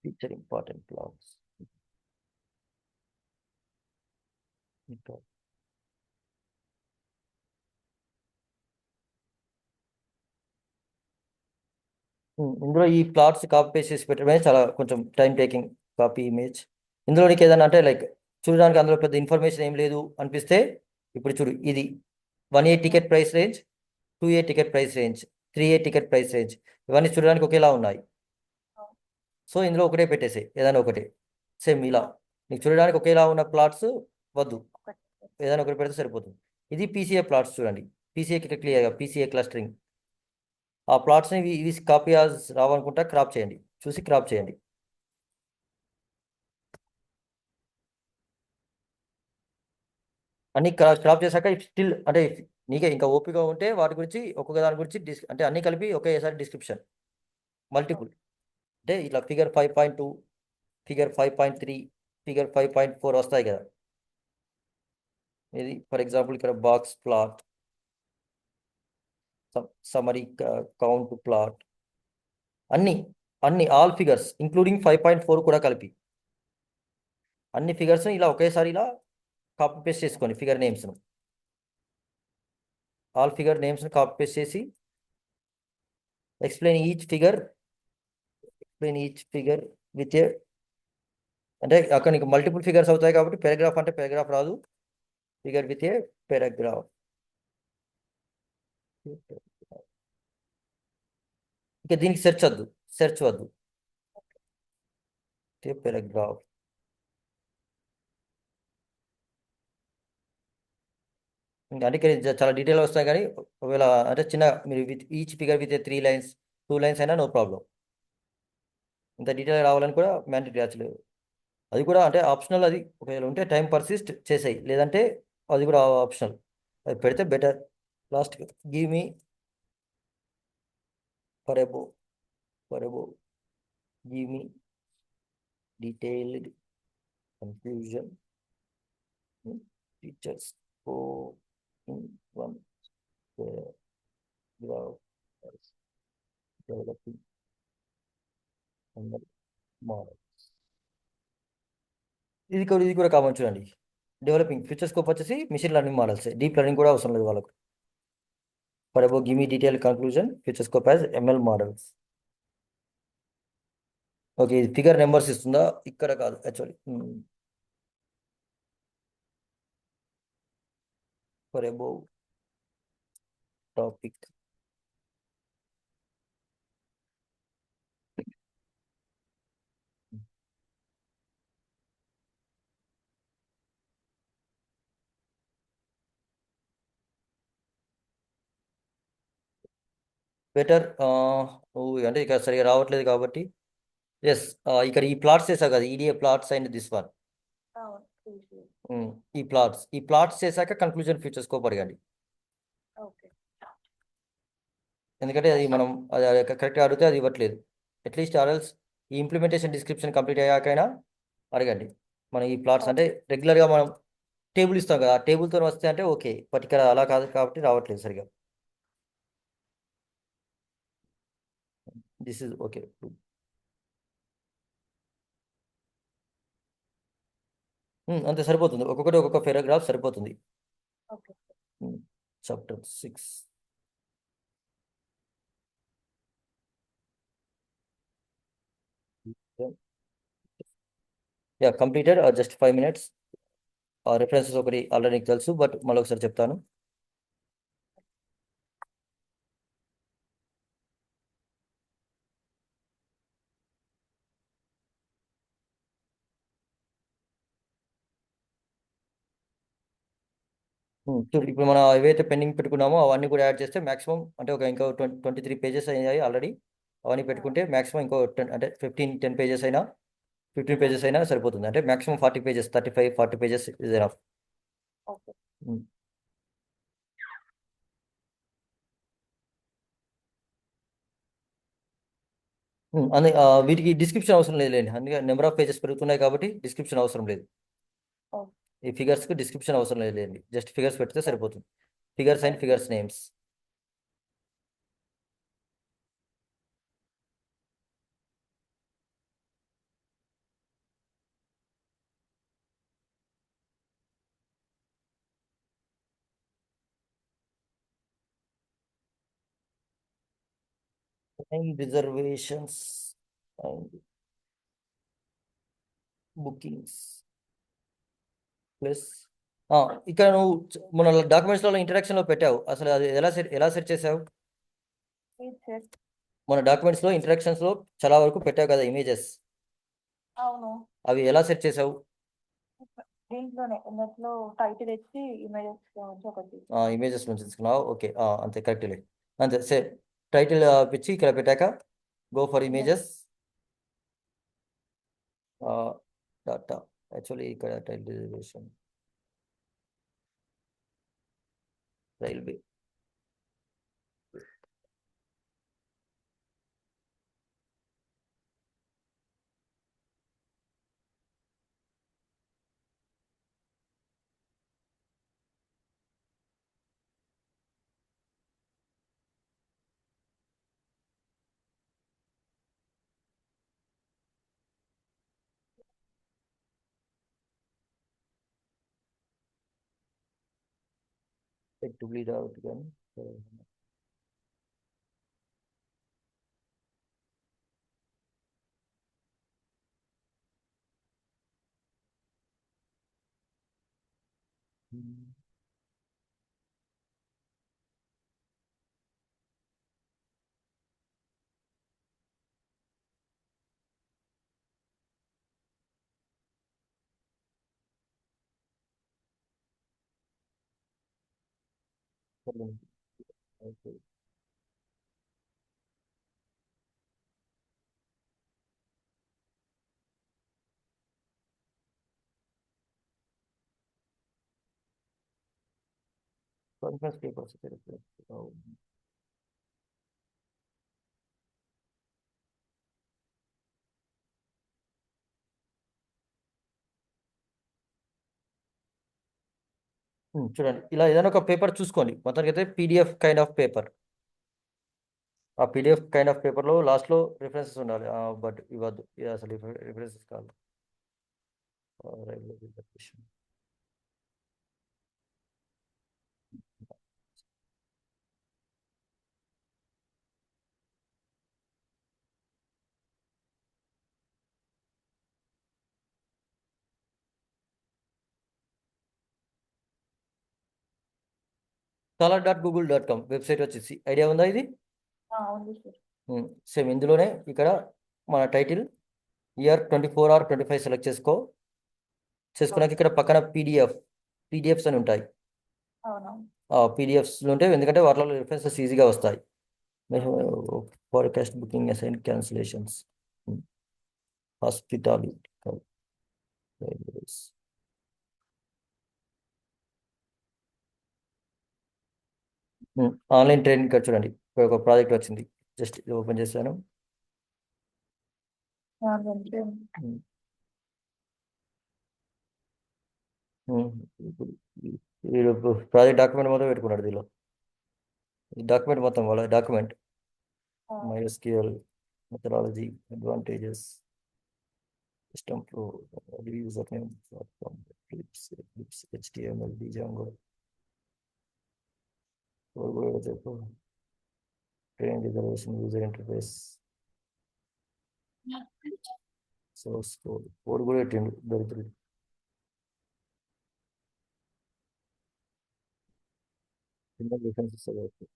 ఫీచర్ ఇంపార్టెంట్ ప్లాట్స్, ఇందులో ఈ ప్లాట్స్ కాపీ పేస్ట్ చేసి పెట్టడమే చాలా కొంచెం టైం టేకింగ్. కాపీ ఇమేజ్, ఇందులో నీకు ఏదైనా అంటే లైక్ చూడడానికి అందులో పెద్ద ఇన్ఫర్మేషన్ ఏం లేదు అనిపిస్తే, ఇప్పుడు చూడు, ఇది 1A ticket price range, 2A ticket price range, 3A ticket price range, ఇవన్నీ చూడడానికి ఒకేలా ఉన్నాయి. సో ఇందులో ఒకటే పెట్టేసే, ఏదైనా ఒకటే సేమ్ ఇలా. నీకు చూడడానికి ఒకేలా ఉన్న ప్లాట్స్ వద్దు, ఏదైనా ఒకటి పెడితే సరిపోతుంది. ఇది PCA ప్లాట్స్ చూడండి, PCA క్లియర్గా PCA క్లస్టరింగ్. ఆ ప్లాట్స్ని ఇవి కాపీ రావాలనుకుంటా క్రాప్ చేయండి, చూసి క్రాప్ చేయండి. అన్ని క్రాప్ చేశాక స్టిల్ అంటే నీకే ఇంకా ఓపిక ఉంటే వాటి గురించి ఒక్కొక్క దాని గురించి అంటే అన్ని కలిపి ఒకేసారి డిస్క్రిప్షన్ మల్టిపుల్ అంటే ఇట్లా ఫిగర్ 5.2 ఫిగర్ 5.3 ఫిగర్ 5.4 వస్తాయి కదా. ఇది ఫర్ ఎగ్జాంపుల్ ఇక్కడ box plot summary count plot అన్ని అన్ని ఆల్ ఫిగర్స్ ఇంక్లూడింగ్ 5.4 కూడా కలిపి అన్ని ఫిగర్స్ ఇలా ఒకేసారి ఇలా కాపీ పేస్ట్ చేసుకోండి. ఫిగర్ నేమ్స్ను ఆల్ ఫిగర్ నేమ్స్ను కాపీ పేస్ట్ చేసి explain each figure with a అంటే అక్కడ నీకు మల్టిపుల్ ఫిగర్స్ అవుతాయి కాబట్టి పారాగ్రాఫ్ అంటే పారాగ్రాఫ్ రాదు. ఫిగర్ విత్ ఏ పారాగ్రాఫ్ ఇక దీనికి సెర్చ్ వద్దు పారాగ్రాఫ్. అంటే ఇక్కడ చాలా డీటెయిల్ వస్తాయి కానీ ఒకవేళ అంటే చిన్న మీరు with each figure with 3 lines 2 lines అయినా నో ప్రాబ్లం. ఇంత డీటెయిల్ రావాలని కూడా మ్యాండేటరీ యాక్చువల్ అది కూడా అంటే ఆప్షనల్. అది ఒకవేళ ఉంటే టైం పర్సిస్ట్ చేసాయి, లేదంటే అది కూడా ఆప్షనల్. అది పెడితే better. Last give me for above give me detailed confusion features in one developing model. ఇది కూడా కామన్ చూడండి. డెవలపింగ్ ఫ్యూచర్ స్కోప్ వచ్చేసి machine learning models, deep learning కూడా అవసరం లేదు వాళ్ళకు. For above give me detail conclusion future scope as ML models. Okay, ఇది figure numbers ఇస్తుందా? ఇక్కడ కాదు actually. For above topic better. అంటే ఇక్కడ సరిగా రావట్లేదు కాబట్టి ఎస్, ఇక్కడ ఈ ప్లాట్స్ చేసావు కదా, EDA plots and this one. అవును, చూసి. ఈ ప్లాట్స్ చేశాక కన్క్లూజన్ ఫ్యూచర్ స్కోప్ అడగండి. ఓకే. ఎందుకంటే అది మనం అది కరెక్ట్గా అడిగితే అది ఇవ్వట్లేదు. అట్లీస్ట్ ఆర్ఎల్స్ ఈ ఇంప్లిమెంటేషన్ డిస్క్రిప్షన్ కంప్లీట్ అయ్యాకైనా అడగండి. మనం ఈ ప్లాట్స్ అంటే రెగ్యులర్గా మనం టేబుల్ ఇస్తాం కదా, ఆ టేబుల్తో వస్తే అంటే ఓకే, బట్ ఇక్కడ అలా కాదు కాబట్టి రావట్లేదు సరిగా. This is okay. అంతే సరిపోతుంది, ఒక్కొక్కటి ఒక్కొక్క పారాగ్రాఫ్ సరిపోతుంది. Okay. Chapter 6. Yeah completed just 5 minutes. References ఒకటి ఆల్రెడీ నీకు తెలుసు, బట్ మళ్ళీ ఒకసారి చెప్తాను. చూడు, ఇప్పుడు మనం ఏవైతే పెండింగ్ పెట్టుకున్నామో అవన్నీ కూడా యాడ్ చేస్తే మాక్సిమం అంటే ఇంకో 23 పేజెస్ అయ్యాయి ఆల్రెడీ. అవన్నీ పెట్టుకుంటే మాక్సిమం ఇంకో 10 అంటే 10 పేజెస్ అయినా 15 పేజెస్ అయినా సరిపోతుంది. అంటే maximum 40 pages, 35-40 pages is enough. Okay. అదే వీటికి డిస్క్రిప్షన్ అవసరం లేదు లేండి, అందుకే నెంబర్ ఆఫ్ పేజెస్ పెరుగుతున్నాయి కాబట్టి డిస్క్రిప్షన్ అవసరం లేదు. ఓకే. ఈ ఫిగర్స్కి డిస్క్రిప్షన్ అవసరం లేదు లేండి, జస్ట్ ఫిగర్స్ పెడితే సరిపోతుంది. Figures and figures names. And reservations and bookings plus ఇక్కడ నువ్వు మన డాక్యుమెంట్స్లో ఇంట్రడక్షన్లో పెట్టావు, అసలు అది ఎలా సెట్ చేసావు? ఫీచర్స్. మన డాక్యుమెంట్స్లో ఇంట్రడక్షన్స్లో చాలా వరకు పెట్టావు కదా ఇమేజెస్, అవును, అవి ఎలా సెట్ చేసావు? దీంట్లోనే నెట్లో టైటిల్ ఇచ్చి ఇమేజెస్ ఒకటి. ఇమేజెస్ నుంచి తీసుకున్నావు, ఓకే. అంతే కరెక్ట్లే, అంతే సేమ్ టైటిల్ పిచ్చి ఇక్కడ పెట్టాక go for images data. Actually ఇక్కడ title reservation railway. To bleed out again. Okay. Conference papers. చూడండి ఇలా ఏదైనా ఒక పేపర్ చూసుకోండి. మొత్తానికి అయితే పీడిఎఫ్ కైండ్ ఆఫ్ పేపర్. ఆ పీడిఎఫ్ కైండ్ ఆఫ్ పేపర్లో లాస్ట్లో రిఫరెన్సెస్ ఉండాలి. బట్ ఇవ్వద్దు, ఇది అసలు రిఫరెన్సెస్ కాదు. Railway reservation. scholar.google.com వెబ్సైట్ వచ్చేసి ఐడియా ఉందా ఇది? ఉంది సార్. సేమ్ ఇందులోనే ఇక్కడ మన టైటిల్ ఇయర్ 24 ఆర్ 25 సెలెక్ట్ చేసుకున్నాక ఇక్కడ పక్కన పీడిఎఫ్స్ అని ఉంటాయి. అవునవును. పీడిఎఫ్స్ ఉంటాయి, ఎందుకంటే వాటిలో రిఫరెన్సెస్ ఈజీగా వస్తాయి. ఫార్కాస్ట్ booking assign cancellations, hospitality, online training. ఇక్కడ చూడండి ఇక్కడ ఒక ప్రాజెక్ట్ వచ్చింది, జస్ట్ ఓపెన్ చేశాను. ప్రాజెక్ట్ డాక్యుమెంట్ మొత్తం పెట్టుకున్నాడు దీనిలో. ఈ డాక్యుమెంట్ మొత్తం వాళ్ళ document MySQL methodology, advantages, system flow, user name, platform, Eclipse, HTML, Django, train reservation, user interface, source code కూడా పెట్టిండు దొరుకుతుంది. కింద రిఫరెన్సెస్ అవుతుంది.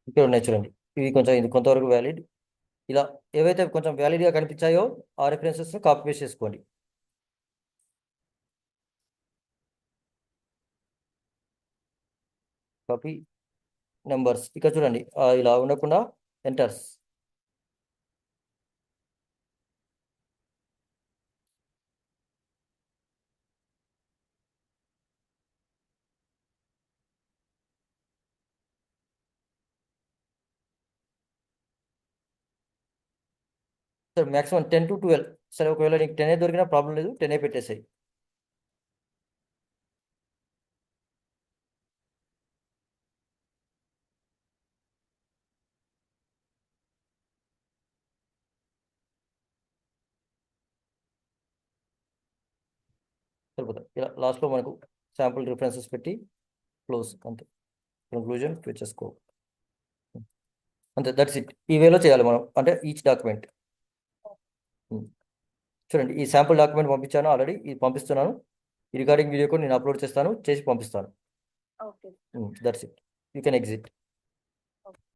ఇక్కడ ఉన్నాయి చూడండి, ఇది కొంతవరకు వ్యాలిడ్. ఇలా ఏవైతే కొంచెం వ్యాలిడ్గా కనిపించాయో ఆ రిఫరెన్సెస్ కాపీ పేస్ట్ చేసుకోండి. కాపీ నెంబర్స్ ఇక్కడ చూడండి, ఇలా ఉండకుండా ఎంటర్స్. సరే మ్యాక్సిమం 10 to 12. సరే ఒకవేళ నీకు 10 దొరికినా ప్రాబ్లం లేదు, 10 పెట్టేసాయి. సరిపోతుంది. ఇలా లాస్ట్లో మనకు శాంపుల్ రిఫరెన్సెస్ పెట్టి క్లోజ్, అంతే. కంక్లూజన్ చేసుకో, అంతే. That's it. ఈ వేలో చేయాలి మనం, అంటే ఈచ్ డాక్యుమెంట్. చూడండి ఈ శాంపుల్ డాక్యుమెంట్ పంపించాను ఆల్రెడీ, ఇది పంపిస్తున్నాను. ఈ రికార్డింగ్ వీడియో కూడా నేను అప్లోడ్ చేసి పంపిస్తాను. Okay. That's it. You can exit.